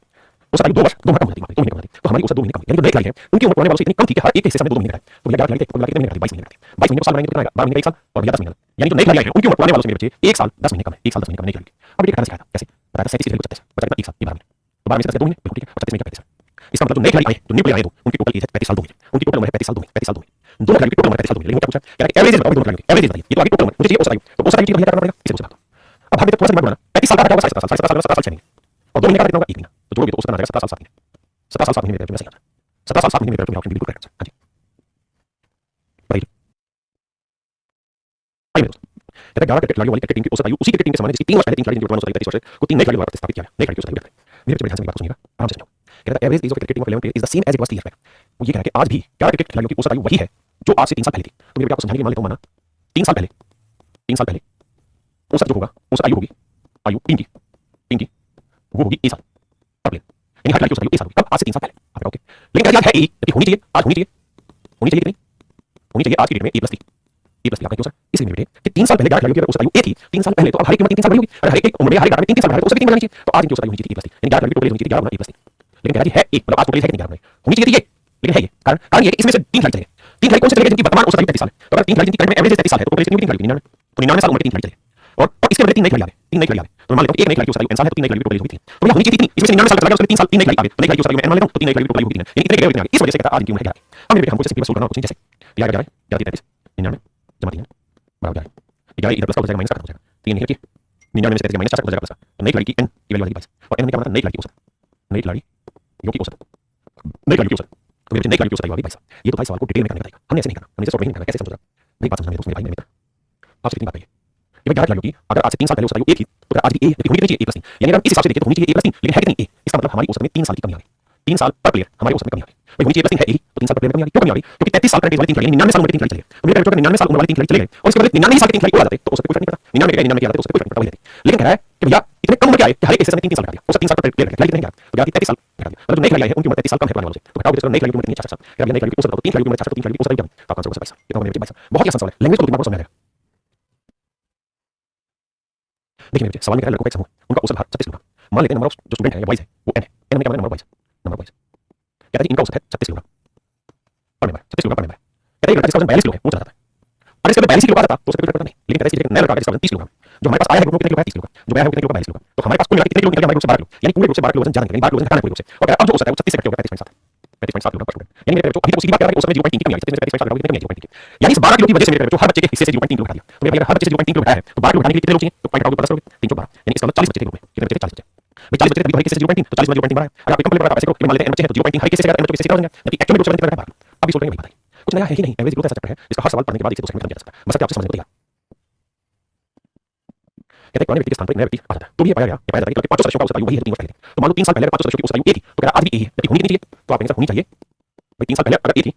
औसत आयु 2 वर्ष 2 महीने कम होती है 2 महीने कम होती है तो हमारी औसत 2 महीने कम यानी जो नए खिलाड़ी हैं उनकी उम्र पुराने वालों से इतनी कम थी कि हर एक के हिस्से में 2 महीने का है तो भैया 11 खिलाड़ी थे कुल मिला के कितने महीने 22 महीने का 22 महीने को साल बनाएंगे कितना आएगा 12 महीने का 1 साल और भैया 10 महीने यानी जो नए खिलाड़ी हैं उनकी उम्र पुराने वालों से मेरे बच्चे 1 साल 10 महीने कम है 1 साल 10 महीने कम नहीं खिलाड़ी अब ये घटाना सिखाया था कैसे बताया 37 से 37 बचा कितना 1 साल ये 12 महीने तो 12 में से 10 2 महीने बिल्कुल ठीक है 37 में क्या 35 इसका मतलब जो नए खिलाड़ी आए जो न्यू प्लेयर आए दो उनकी टोटल एज है 35 साल 2 महीने उनकी टोटल उम्र है 35 साल 2 महीने 35 साल 2 महीने दोनों खिलाड़ी की टोटल उम्र 35 साल 2 महीने लेकिन क्या पूछा कह रहा है एवरेज बताओ दोनों खिलाड़ियों की एवरेज बताइए ये तो आगे टोटल उम्र मुझे चाहिए औसत आयु तो औसत आयु की भैया करना पड़ेगा इसे मुझे बताओ अब हमें थोड़ा सा दिमाग बनाना 35 साल का होगा 17 साल 17 साल 6 महीने और 2 महीने का कितना होगा 1 महीना तो जोड़ोगे तो औसत आ जाएगा 17 साल 7 महीने 17 साल 7 महीने में सही आता है 17 साल 7 महीने में ऑप्शन बिल्कुल करेक्ट हां जी बताइए आइए दोस्तों कहता है 11 क्रिकेट खिलाड़ियों वाली क्रिकेट टीम की औसत आयु उसी क्रिकेट टीम के समान है जिसकी 3 वर्ष पहले 3 खिलाड़ी जिनकी औसत आयु 33 वर्ष है को 3 नए खिलाड़ियों द्वारा स्थापित किया गया नए खिलाड़ी की औसत आयु रखते हैं मेरे बच्चे ध्यान से मेरी बात सुनिएगा आराम से सुनिए कहता है average age of cricket team of 11 players is the same age it was 3 year back वो ये कह रहा है कि आज भी 11 क्रिकेट खिलाड़ियों की औसत आयु वही है जो आज से 3 साल पहले थी तो मेरे आपको समझाने के लिए मान लेता हूं माना 3 साल पहले 3 साल पहले औसत जो होगा औसत आयु होगी आयु टीम की वो होगी ए साल पर प्लेयर यानी हर खिलाड़ी की औसत आयु ए साल होगी तब आज से 3 साल पहले आप ओके लेकिन क्या है ए जबकि होनी चाहिए आज होनी चाहिए कितनी होनी चाहिए आज की डेट में ए+3 आपका क्यों सर इसलिए मेरे बेटे कि 3 साल पहले 11 खिलाड़ियों की औसत आयु ए थी 3 साल पहले तो अब हर एक की उम्र 3 साल बड़ी होगी अगर हर एक उम्र में हर एक में 3 साल बढ़ा तो औसत कितनी बढ़नी चाहिए तो आज इनकी औसत आयु होनी चाहिए ए+3 यानी 11 खिलाड़ी की टोटल होनी चाहिए 11 गुना ए+3 लेकिन कह रहा है एक मतलब आज टोटल है कितनी 11 होनी चाहिए थी ये लेकिन है ये कारण ये इसमें से 3 खिलाड़ी चले 3 खिलाड़ी कौन से चले जिनकी वर्तमान औसत आयु 33 साल है तो अगर 3 खिलाड़ी जिनकी करंट में एवरेज 33 साल है तो टोटल कितनी खिलाड़ी 99 तो 99 साल उम्र 3 खिलाड़ी चले और इसके बदले 3 नए खिलाड़ी आ गए 3 नए खिलाड़ी आ गए तो मान लेता हूं एक नए खिलाड़ी की औसत आयु n साल है तो 3 नए खिलाड़ी की टोटल होगी 3 तो यह होनी चाहिए थी इसमें से 99 साल चला गया उसमें 3 साल 3 नए खिलाड़ी आ गए तो नए खिलाड़ी की औसत आयु n मान लेता हूं तो 3 नए खिलाड़ी की टोटल होगी 3 यानी इतने खिलाड़ी आ गए इस वजह से कहता आज इनकी उम्र है 11 अब मेरे बेटे हमको जैसे सिंपल सोल्व करना कुछ नहीं जैसे ये आ जाए 33 99 जमा 3 बराबर जाए 11 इधर प्लस का हो जाएगा माइनस का हो जाएगा 3 नहीं रखिए 99 में से 33 माइनस 4 हो जाएगा प्लस का तो नई खिलाड़ी की n की वैल्यू आ जाएगी 22 और n में क्या मतलब नई खिलाड़ी की औसत नई खिलाड़ी यो की औसत नई खिलाड़ी की औसत तो मेरे नई खिलाड़ी की औसत आयु आ गई 22 ये तो भाई सवाल को डिटेल में करने का हमने ऐसे नहीं करना हमने इसे सॉल्व नहीं करना कैसे समझोगा भाई बात समझना मेरे दोस्त मेरे भाई मेरे मित्र आपसे कितनी बात है ये 11 खिलाड़ियों की अगर आज से 3 साल पहले औसत आयु ए थी तो अगर आज भी ए होनी चाहिए ए+3 यानी अगर हम इस हिसाब से देखें तो होनी चाहिए ए+3 लेकिन है कितनी ए इसका मतलब हमारी औसत में 3 साल की कमी आ गई 3 साल पर प्लेयर हमारी औसत में कमी आ गई भाई होनी चाहिए ए+3 है ए तो 3 साल पर प्लेयर में कमी आ गई क्यों कमी आ गई क्योंकि 33 साल करंट वाले 3 खिलाड़ी 99 साल उम्र के 3 खिलाड़ी चले तो मेरे बेटे 99 साल उम्र वाले 3 खिलाड़ी चले गए और इसके बाद 99 साल के 3 खिलाड़ी और आ जाते तो उससे कोई फर्क नहीं पड़ता 99 के 99 के आ जाते तो उससे कोई फर्क नहीं पड़ता वही रहती लेकिन कह रहा है कि भैया इतने कम उम्र के आए कि हर एक हिस्से में 3 साल घटा दिया औसत 3 साल पर प्लेयर खिलाड़ी कितने घटा तो 33 साल घटा दिया मतलब नए खिलाड़ी है उनकी उम्र 33 साल कम है पुराने वालों से तो घटाओगे तो नए खिलाड़ी की उम्र कितनी 66 साल क्या नए खिलाड़ी की औसत बताओ 3 खिलाड़ी की उम्र 66 3 खिलाड़ी की औसत आयु तो आपका आंसर होगा 22 कितना मेरे बच्चे 22 बहुत ही आसान सवाल है लैंग्वेज को दिमाग में समझ आ जाएगा देखिए मेरे बच्चे सवाल में कह रहा है लड़कों का एक समूह उनका औसत भार 36 किलोग्राम मान लेते हैं नंबर ऑफ जो स्टूडेंट है या बॉयज है वो n है n में क्या मतलब नंबर बॉयज कहता है इनका औसत है 36 किलोग्राम पर मेंबर 36 किलोग्राम पर मेंबर कहता है लड़का जिसका वजन 42 किलो है वो चला जाता है और इसके 42 किलो का आता तो उससे कोई फर्क नहीं लेकिन कहता है इसलिए नया लड़का जिसका वजन 30 किलोग्राम जो हमारे पास आया है ग्रुप में कितने किलो है 30 किलो जो मैं हूं कितने किलो 42 किलो तो हमारे पास कुल मिला के कितने किलो निकल गया हमारे ग्रुप से 12 किलो यानी पूरे ग्रुप से 12 किलो वजन ज्यादा निकलेगा 12 किलो वजन घटाना पूरे ग्रुप से और अब जो औसत है वो 36 से घट के होगा 35.7 35.7 किलो पर स्टूडेंट यानी मेरे बच्चों अभी तो उसी बात कर रहा है कि औसत में 0.3 की कमी आई 36 से 35.7 कितनी कमी आई 0.3 की यानी इस 12 किलो की वजह से मेरे बच्चों हर बच्चे के हिस्से से 0.3 किलो घटा दिया तो मेरे अगर हर बच्चे से 0.3 किलो घटाया है तो 12 किलो घटाने के लिए कितने लोग चाहिए तो पॉइंट आउट प्लस करोगे 312 यानी इसका मतलब 40 बच्चे थे ग्रुप में कितने बच्चे 40 बच्चे भाई 40 बच्चे थे हर किसी से 0.3 तो 40 में 0.3 बढ़ा अगर आप कम प्लेयर ऐसे करो मान लेते हैं n बच्चे हैं तो 0.3 हर किसी से अगर n बच्चे किसी का हो जाएगा जबकि एक्चुअल में ग्रुप से 70 घटा अब इस सोल्व करेंगे भाई कुछ नया है ही नहीं एवरेज ग्रुप ऐसा चैप्टर है जिसका हर सवाल पढ़ने के बाद इसे 2 सेकंड में समझ जा सकता है बस आपसे समझने को तैयार कहते हैं पुराने व्यक्ति के स्थान पर नया व्यक्ति आ जाता है तो ये पाया गया ये पाया जाता है कि 5 सदस्यों का औसत आयु वही है 3 वर्ष पहले तो मान लो 3 साल पहले 5 सदस्यों की औसत आयु ए थी तो कह रहा आज भी ए है जबकि होनी कितनी चाहिए तो आप कहेंगे सर होनी चाहिए भाई 3 साल पहले अगर ए थी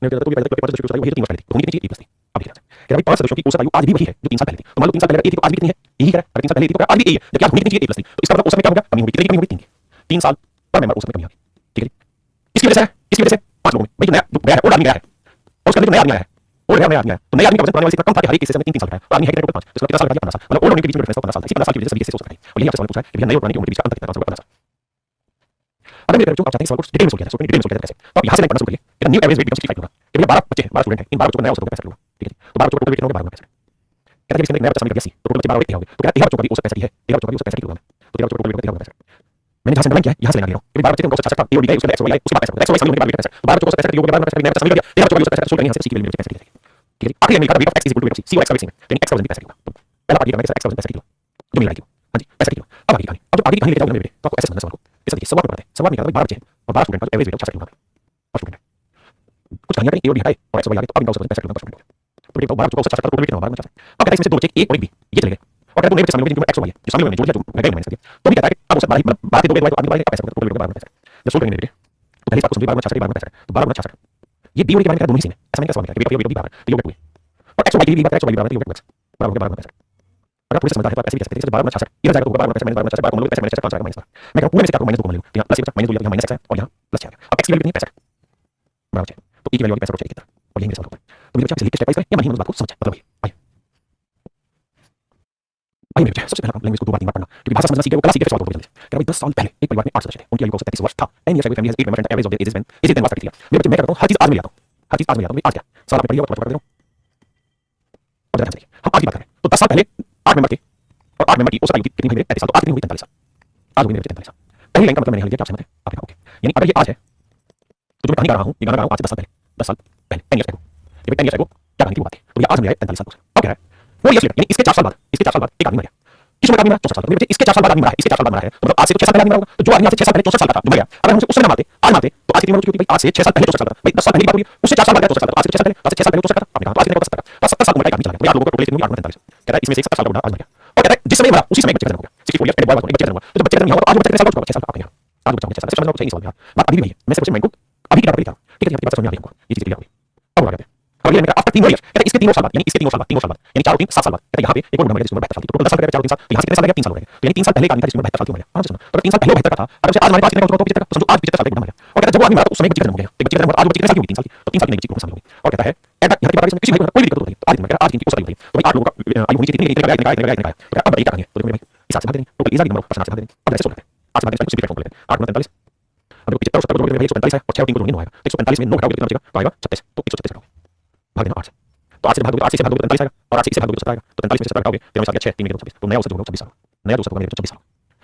मैं कहता तो ये पाया जाता है कि 5 सदस्यों की औसत आयु वही है 3 वर्ष पहले थी तो होनी कितनी चाहिए ए+3 अब देखिए कह रहा भाई 5 सदस्यों की औसत आयु आज भी वही है जो 3 साल पहले थी तो मान लो 3 साल पहले ए थी तो आज भी कितनी है यही कह रहा है अगर 3 साल पहले थी तो आज भी ए है जबकि आज होनी कितनी चाहिए ए+3 तो इसका मतलब औसत में क्या होगा कमी होगी कितनी कमी होगी 3 की 3 साल पर मेंबर औसत में कमी आ गई ठीक है इसकी वजह से 5 लोगों में भाई जो नया गया है और आदमी गया है और उसका नया आदमी आया है और नया आदमी आया तो नया आदमी का वजन पुराने वाले से इतना कम था कि हर एक हिस्से में 3 साल घटाया और आदमी है कितने 5 तो इसका 50 साल घटा 50 साल मतलब और लोगों के बीच में डिफरेंस 15 साल था इसी 15 साल की वजह से सभी हिस्से हो सकते हैं और यही आपसे सवाल पूछा है कि नए और पुराने की उम्र के बीच का अंतर कितना 15 साल अगर मेरे बच्चों आप चाहते हैं सवाल को डिटेल में सोल्व किया जाए डिटेल में सोल्व किया जाए कैसे तो आप यहां से लाइन पढ़ना शुरू करिए मेरा न्यू एवरेज वेट बिकम 65 होगा कि भैया 12 बच्चे हैं 12 स्टूडेंट हैं इन 12 बच्चों का नया औसत होगा 65 होगा ठीक है तो 12 बच्चों का टोटल वेट कितना होगा 12 होगा 65 कहता है कि इसमें नया बच्चा शामिल कर दिया 80 तो टोटल बच्चे 12 वेट क्या होंगे तो कहता है 13 बच्चों का भी औसत 65 है 13 बच्चों का भी औसत 65 किलोग्राम है तो 13 बच्चों का टोटल वेट 13 होगा 65 मैंने जहां से अंडरलाइन किया है यहां से लेना ले रहा हूं कि 12 बच्चे थे उनका औसत 66 था ए और बी गए उसके बाद एक्स वाई आए उसके बाद एक्स वाई शामिल होने के बाद वेट 65 तो 12 बच्चों का 65 किलो के बाद 65 नया बच्चा शामिल कर दिया 13 बच्चों का भी औसत 65 सोल्व करनी है सी की वैल्यू 65 ठीक है आखिरी में लिखा weight of X is equal to weight of C C और एक्स का वेट सेम है यानी एक्स का वजन भी 65 किलो तो पहला पार्ट ये करना है एक्स का वजन 65 किलो जो मिल रहा है हां जी 65 किलो अब आगे कहानी अब जो आगे कहानी लेके जाऊंगा मेरे बेटे तो आपको ऐसे समझना सवाल को ऐसे देखिए सवाल पढ़ते हैं सवाल में कहता है 12 बच्चे हैं और 12 स्टूडेंट का एवरेज वेट ऑफ 66 किलो पर स्टूडेंट कुछ कहानियां करें ए और बी हटाए और एक्स वाई आगे तो अब इनका औसत 65 किलो पर स्टूडेंट तो देखो 12 बच्चों का औसत 66 का टोटल वेट कितना होगा 12 अब कहता है इसमें से 2 बच्चे ए और एक बी ये चले गए और कहता है 2 नए बच्चे शामिल हो गए जिनमें एक्स वाई है जो शामिल हुए जो लिया जो गए मैंने कर दिया तो भी कहता है कि अब औसत 12 मतलब 12 के 2 वेट वाले तो आदमी वाले का पैसा टोटल वेट 12 पैसा जब सोल्व करेंगे बेटे तो पहले बात को समझिए 12 66 12 पैसा तो 12 66 ये बी और के बारे में दोनों ही सेम है ऐसा मैंने क्या सवाल किया बी बराबर तो ये वेट 2 है और एक्स वाई की भी बात है एक्स वाई बराबर तो ये वेट 12 12 पैसा अगर आप थोड़े से समझदार हैं तो आप ऐसे भी कह सकते हैं जैसे 12 गुना 66 इधर जाएगा तो होगा 12 गुना 66 12 गुना 66 12 को हम लोग पैसे माइनस 66 कौन सा आएगा माइनस 12 मैं कह रहा हूं पूरे में से क्या को माइनस 2 को ले लो तो यहां प्लस ये बचा माइनस 2 लिया तो यहां माइनस x है और यहां प्लस 6 आ गया अब x की वैल्यू कितनी है 65 बराबर 6 तो e की वैल्यू आ गई 65 कितना और यही मेरा सवाल होता है तो मेरे बच्चे लिख के स्टेप बाय स्टेप या नहीं उस बात को समझ मतलब आइए आइए मेरे बच्चे सबसे पहला काम लैंग्वेज को 2 बार 3 बार पढ़ना क्योंकि भाषा समझना सीखे वो कला सीखे सवाल को जल्दी से क्या भाई 10 साल पहले एक परिवार में 8 सदस्य थे उनकी आयु को 37 वर्ष था 10 years ago family has 8 members and average of their ages when is it then was 33 मेरे बच्चे मैं कहता हूं हर चीज आज में आता हूं हर चीज आज में आता हूं आज क्या साल आपने पढ़ी है और पढ़ दे रहा हूं अब जरा देखिए हम आज की बात करें तो 10 साल पहले 8 मेंबर थे और 8 मेंबर की औसत आयु कितनी हुई 33 साल तो आज कितनी हुई 43 साल आज हुई मेरे बच्चे 43 साल पहली लाइन का मतलब मैंने लिया क्या आप सहमत हैं आपने कहा ओके यानी अगर ये आज है तो जो मैं कहानी गा रहा हूं ये गाना गा रहा हूं आज से 10 साल पहले 10 साल पहले 10 years ago ये 10 years ago क्या कहानी की बात है तो ये आज मिला है 43 साल अब क्या है वो years later यानी इसके 4 साल बाद एक आदमी मर गया किस उम्र का आदमी मरा 64 साल मेरे बच्चे इसके 4 साल बाद आदमी मरा है इसके 4 साल बाद मरा है तो मतलब आज से 6 साल पहले आदमी मरा होगा तो जो आदमी आज से 6 साल पहले 64 साल का था जो मर गया अगर हम उसे उस समय मारते आज मारते तो आज कितनी उम्र होती भाई आज से 6 साल पहले 64 साल का भाई 10 साल पहले की बात हो रही है उससे 4 साल बाद 64 साल आज से 6 साल पहले 6 साल पहले 64 का आपने कहा तो आज कितने का 70 का 70 साल उम्र का आदमी चला गया तो आप लोगों को टोटल कितनी 8 कहता है इसमें से 70 साल का बुढ़ा आज मर गया और कहता है जिस समय मरा उसी समय बच्चे का जन्म हो गया 64 इयर्स पहले बॉय बच्चे का जन्म हुआ तो बच्चे का जन्म हुआ तो आज बच्चे कितने साल का 6 साल का आपने कहा आज बच्चा 6 साल समझ लो 6 साल का बात अभी भी है मैं सिर्फ माइंड को अभी की बात कर रहा हूं ठीक है आपकी बात समझ में आ रही है ये चीज क्लियर हो गई अब आगे और ये मैंने कहा आफ्टर 3 इयर्स कहते इसके 3 साल बाद यानी इसके 3 साल बाद 3 साल बाद यानी 4 और 3 7 साल बाद कहते यहां पे एक और बुढ़ा मर गया जिसकी उम्र 72 साल थी तो टोटल 10 साल का 4 और 3 साल यहां से कितने साल लगे 3 साल हो गए तो यानी 3 साल पहले का आदमी था जिसकी उम्र 72 साल थी मर गया हां सुनो तो 3 साल पहले 72 का था अगर उसे आज हमारे पास कितने का होगा तो 75 का समझो आज 75 साल का बुढ़ा मर गया और कहता जब वो आदमी मरा तो उस समय बच्चे का जन्म हो गया एक बच्चे का जन्म हुआ आज बच्चे कितने साल की हुई 3 साल की तो 3 साल की नहीं बच्ची को शामिल हो गई और कहता है एट यहां की बात इसमें किसी भाई कोई भी दिक्कत होती है आज दिन में आज दिन की औसत आयु बताइए तो भाई 8 लोगों का आयु होनी चाहिए कितनी निकाय तो अब बताइए क्या करेंगे तो देखो भाई इस हिसाब से भाग देंगे total is number of person से भाग देंगे अब ऐसे सोच लेते हैं आज भाग देंगे कुछ भी प्लेटफॉर्म लेते हैं 8 9 43 अब 75 70 को भाई 145 है और 6 और 3 को जोड़ेंगे 9 आएगा तो 145 में 9 घटाओगे कितना बचेगा तो आएगा 36 तो 136 घटाओगे भाग देना 8 से तो आज से भागोगे 8 से भागोगे 45 आएगा और 8 से भागोगे 70 आएगा तो 45 में से 70 घटाओगे 13 साल 6 3 में 26 तो नया औसत होगा 26 साल नया औसत होगा मेरे 26 साल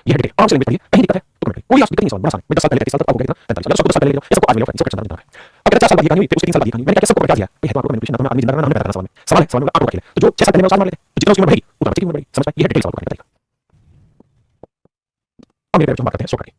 ये है डिटेल आराम से पढ़िए कहीं दिक्कत है तो कमेंट कोई दिक्कत नहीं सवाल बड़ा आसान मैं 10 साल पहले 33 साल तक आपको कितना 45 साल 10 साल पहले ये सबको आज मिला इसको क्वेश्चन बता है अगर 4 साल बाद ये कहानी फिर उसके 3 साल बाद ये कहानी मैंने क्या सबको बता दिया ये है तो आपको मैंने क्वेश्चन आदमी जिंदा रहना हमें बताना सवाल है सवाल आपको रखिए तो जो 6 साल पहले 4 मार लेते तो जितना उसकी उम्र बढ़ेगी उतना बच्चे की उम्र बढ़ेगी समझ पाए ये है डिटेल सवाल का तरीका अब मेरे हम बात करते हैं सोक्रेटिस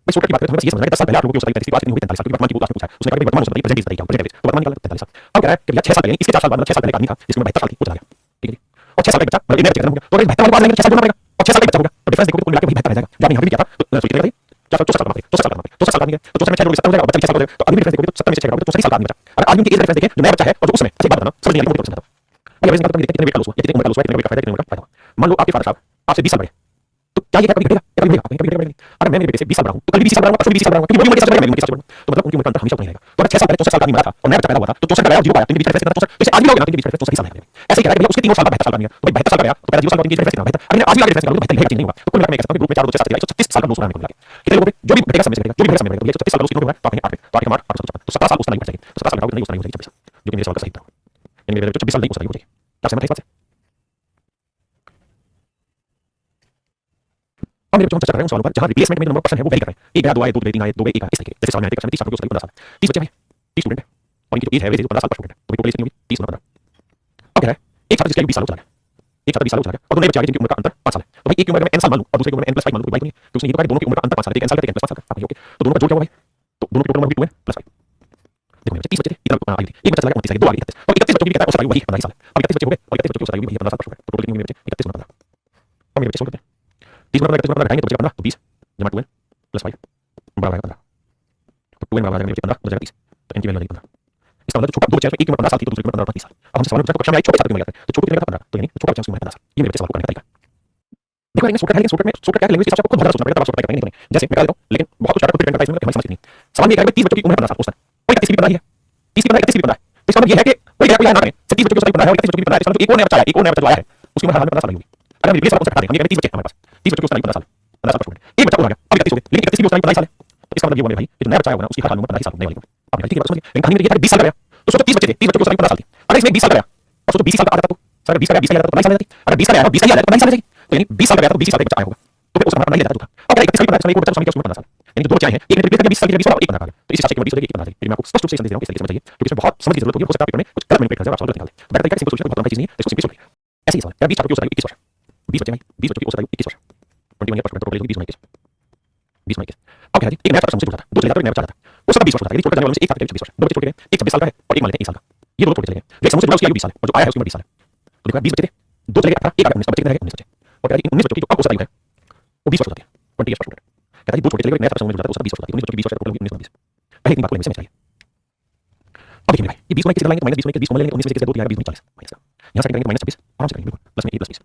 भाई सोक्रेटिस की बात करें तो हमें ये समझना है 10 साल पहले आप लोगों की औसत आयु 33 आज कितनी हुई 43 साल क्योंकि वर्तमान की बात पूछा है उसने कहा कि वर्तमान औसत आयु प्रेजेंट इज द प्रेजेंट तो वर्तमान निकाला 43 साल अब कह रहा है कि भैया 6 साल पहले इसके 4 साल बाद मतलब 6 साल पहले का आदमी था जिसकी उम्र 72 साल थी वो चला गया ठीक है और 6 साल का बच्चा मतलब इतने बच्चे जन्म हो गया तो अगर 72 वाले बाद लेंगे 6 साल जोड़ना पड़ेगा और 6 साल का बच्चा होगा तो डिफरेंस देखोगे तो मिला के वही 72 रह जाएगा जब यहां भी किया था तो सोचिए कितना 464 साल का 64 साल का 64 साल का तो 64 में 6 जोड़ 70 हो जाएगा बच्चा 6 साल का तो अभी डिफरेंस देखोगे तो 70 में से 6 घटाओगे तो 64 साल का आदमी बचा अगर आदमी की एज डिफरेंस देखें जो नया बच्चा है और जो उसमें ऐसे बात बताना समझ नहीं आ रही समझता भाई एवरेज निकाल तो कितने वेट का लॉस हुआ कितने उम्र का लॉस हुआ कितने वेट का फायदा कितने उम्र का फायदा मान लो आपके फादर साहब आपसे 20 साल बड़े तो क्या ये कभी घटेगा कभी बढ़ेगा कभी घटेगा अगर मैं मेरे बेटे से 20 साल बड़ा हूं तो कल भी 20 साल बड़ा हूं कल भी 20 साल बड़ा हूं क्योंकि वो भी मेरे साथ मैं 20 साल बड़ा तो मतलब उनकी उम्र का अंतर हमेशा उतना ही रहेगा तो अगर 6 साल पहले 64 साल का आदमी मरा था और नया बच्चा पैदा हुआ था तो 64 का आया 0 आया तो बीच में डिफरेंस कितना 64 तो इसे आज भी लोगे ना तो बीच में डिफरेंस 64 साल है ऐसे ही कह रहा है भैया उसके 3 साल बाद 72 साल का बन गया तो भाई 72 साल का गया तो पहला 0 साल का बीच में डिफरेंस कितना बेहतर अगर आज भी आगे डिफरेंस निकालो तो बेहतर नहीं होगा तो कुल मिला के मैं कह सकता हूं ग्रुप में 4 2 6 7 136 साल का लॉस होना है मिला के कितने लोगों पे जो भी घटेगा समय से घटेगा जो भी घटेगा समय में घटेगा तो 36 साल का लॉस कितना होगा तो आपने 8 तो आगे हमारा 856 तो 17 साल उसका नहीं बच जाएगा तो 17 साल लगाओगे नहीं उसका नहीं हो जाएगी 26 साल जो कि मेरे सवाल का सही था यानी मेरे 26 साल नहीं उसका नहीं हो जाएगी क्या समझ रहे हैं इस बात से और मेरे बच्चों चर्चा कर रहे हैं सवालों पर जहां रिप्लेसमेंट में जो नंबर ऑफ पर्सन है वो वेरी कर रहे हैं एक गया 2 आए 2 गए 3 आए 2 गए 1 आए इस तरीके जैसे सामने आते हैं 30 साल की उसका 15 साल 30 बच्चे हैं 30 स्टूडेंट है और इनकी जो एज है वो 15 साल पर स्टूडेंट है तो टोटल कितनी होगी 30 और 15 अब कह रहा है एक छात्र जिसकी आयु 20 साल हो चला गया एक छात्र 20 साल हो चला गया और दो नए बच्चे आगे जिनकी उम्र का अंतर 5 साल है तो भाई एक की उम्र में n साल मान लूं और दूसरे की उम्र में n+5 मान लूं कोई बात नहीं है तो उसने ये तो कहा दोनों की उम्र का अंतर 5 साल है एक n साल का एक n+5 साल का ओके तो दोनों का जोड़ क्या होगा भाई तो दोनों की टोटल उम्र भी 2 है +5 देखो मेरे 30 बच्चे थे इतना आयु थी एक बच्चा चला गया 29 साल 2 आगे 31 और 31 बच्चों की कहता है औसत आयु वही 15 साल अब 31 बच्चे हो गए और 31 बच्चों की औसत आयु भी 15 साल पर हो गए तो टोटल कितनी होगी मेरे बच्चे 31 और 15 और मेरे बच्चे सोच लेते हैं 30 में 31 में घटाएंगे तो बचेगा 15 तो 20 जमा 2n +5 बराबर है 15 तो 2n बराबर है मेरे 15 बचेगा 30 तो n की वैल्यू आ जाएगी 15 इसका मतलब छोटा दो बच्चे एक की उम्र 15 साल थी तो दूसरे की उम्र 30 साल अब हम सवाल में कक्षा में आई छोटे छात्र की उम्र तो छोटे की उम्र 15 तो यानी छोटा बच्चा की उम्र 15 साल ये मेरे बच्चे सवाल को करने का तरीका देखो लेकिन सोक्रेटिस क्या है लैंग्वेज आपको खुद भरा सोचना पड़ेगा तब आप सोच पाएंगे नहीं जैसे मैं कह देता हूं लेकिन बहुत कुछ डिपेंड करता है इसमें हमारी समझ नहीं सवाल में क्या है 30 बच्चों की उम्र 15 साल औसत कोई 31 भी 15 ही है 30 भी 31 भी 15 तो इसका मतलब ये है कि कोई क्या कोई ना करें 30 बच्चों की औसत 15 है और 31 बच्चों की 15 है इसका मतलब एक और नया बच्चा आया एक और नया बच्चा आया है उसकी उम्र हर हाल में 15 साल होगी अगर हम रिप्लेस वाला हटा दें हम ये 30 बच्चे हमारे पास 30 बच्चों की औसत 15 साल 15 साल स्टूडेंट एक बच्चा और आ गया अब 31 हो गए लेकिन 31 की औसत 15 साल है तो इसका मतलब ये हुआ मेरे भाई ये नया बच्चा आया होगा ना उसकी हर हाल में 15 साल नई वाली आपने ठीक है समझिए लेकिन कहानी में ये था 20 साल का गया तो सोचो 30 बच्चे थे 30 बच्चों की औसत 15 साल थी अगर इसमें 20 साल का गया और सोचो 20 साल का आ जाता तो सर 20 का 20 का आ जाता तो 22 साल आ जाती अगर 20 का आया 20 का आ जाता तो 22 साल आ जाएगी तो यानी 20 साल का गया तो 20 साल का बच्चा आया होगा तो फिर उस हमारा नहीं जाता था अब क्या 31 साल का बच्चा एक बच्चा उसमें 15 साल यानी दो बच्चे हैं एक ने रिप्लेस कर दिया 20 साल की 20 साल और एक 15 साल तो इस हिसाब से 20 हो जाएगी 15 साल मैं आपको स्पष्ट रूप से समझ दे रहा हूं इस तरीके से समझिए क्योंकि इसमें बहुत समझ की जरूरत होगी हो सकता है पेपर में कुछ गलत मैनिपुलेट कर जाए आप सॉल्व करके निकाल दे बेटर तरीका सिंपल सोल्यूशन बहुत लंबी चीज नहीं है इसको सिंपल सोल्व ऐसे ही सवाल क्या 20 छात्रों की औसत आयु 21 वर्ष 20 बच्चे भाई 20 बच्चों की औसत आयु 21 वर्ष 21 ईयर पर टोटल होगी 20 21 20 21 अब क्या है एक नया छात्र हमसे जुड़ जाता दो चले जाता एक नया बच्चा जाता वो सब 20 वर्ष होता है यदि छोटा जाने वाले में एक छात्र 26 वर्ष दो बच्चे छोटे एक 26 साल का है और एक मान लेते हैं 1 साल का ये दोनों छोटे चले गए एक समूह से जुड़ा उसकी आयु 20 साल है और जो आया है उसकी उम्र 20 साल है तो देखो 20 बच्चे थे दो चले गए 18 एक आ गया 19 बच्चे कितने रह गए 19 बच्चे और क्या है 19 बच्चों की जो अब औसत आयु है वो 20 वर्ष होती है 20 ईयर पर स्टूडेंट कहता है दो छोटे चले गए नया छात्र समूह में जुड़ जाता है उसका 20 वर्ष होता है 19 बच्चों की 20 वर्ष टोटल होगी 19 20 पहले तीन बात को लेने से चाहिए अब देखिए भाई ये 20 में किसी लाएंगे तो -20 में 20 को ले लेंगे 19 में किसी 2 तो 20 में 40 माइनस का यहां से करेंगे -26 आराम से करेंगे बिल्कुल प्लस में 1 + 20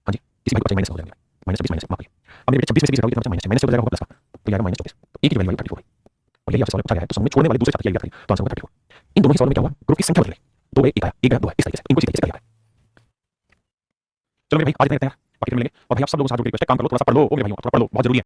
हां जी किसी भाई को माइनस हो जाएगा, -26 माफ करिए। अब मेरे 26 में से 20 घटाओगे कितना माइनस से हो जाएगा, प्लस का तो ये आएगा -24। तो एक की वैल्यू आई 34 भाई, और यही आपसे सवाल में पूछा गया है। तो समूह में छोड़ने वाले दूसरे छात्र की आयु तो आंसर होगा 34। इन दोनों के सवाल में क्या हुआ, ग्रुप की संख्या बदल गई, 2 है 1 आया, 1 गया 2 है, इस तरीके से इनको इसी तरीके से किया है। चलो मेरे भाई आज इतना ही रहते हैं, बाकी फिर मिलेंगे। और भाई आप सब लोगों से हाथ जोड़ के रिक्वेस्ट है, काम कर लो, थोड़ा सा पढ़ लो, ओ मेरे भाइयों थोड़ा पढ़ लो, बहुत जरूरी है।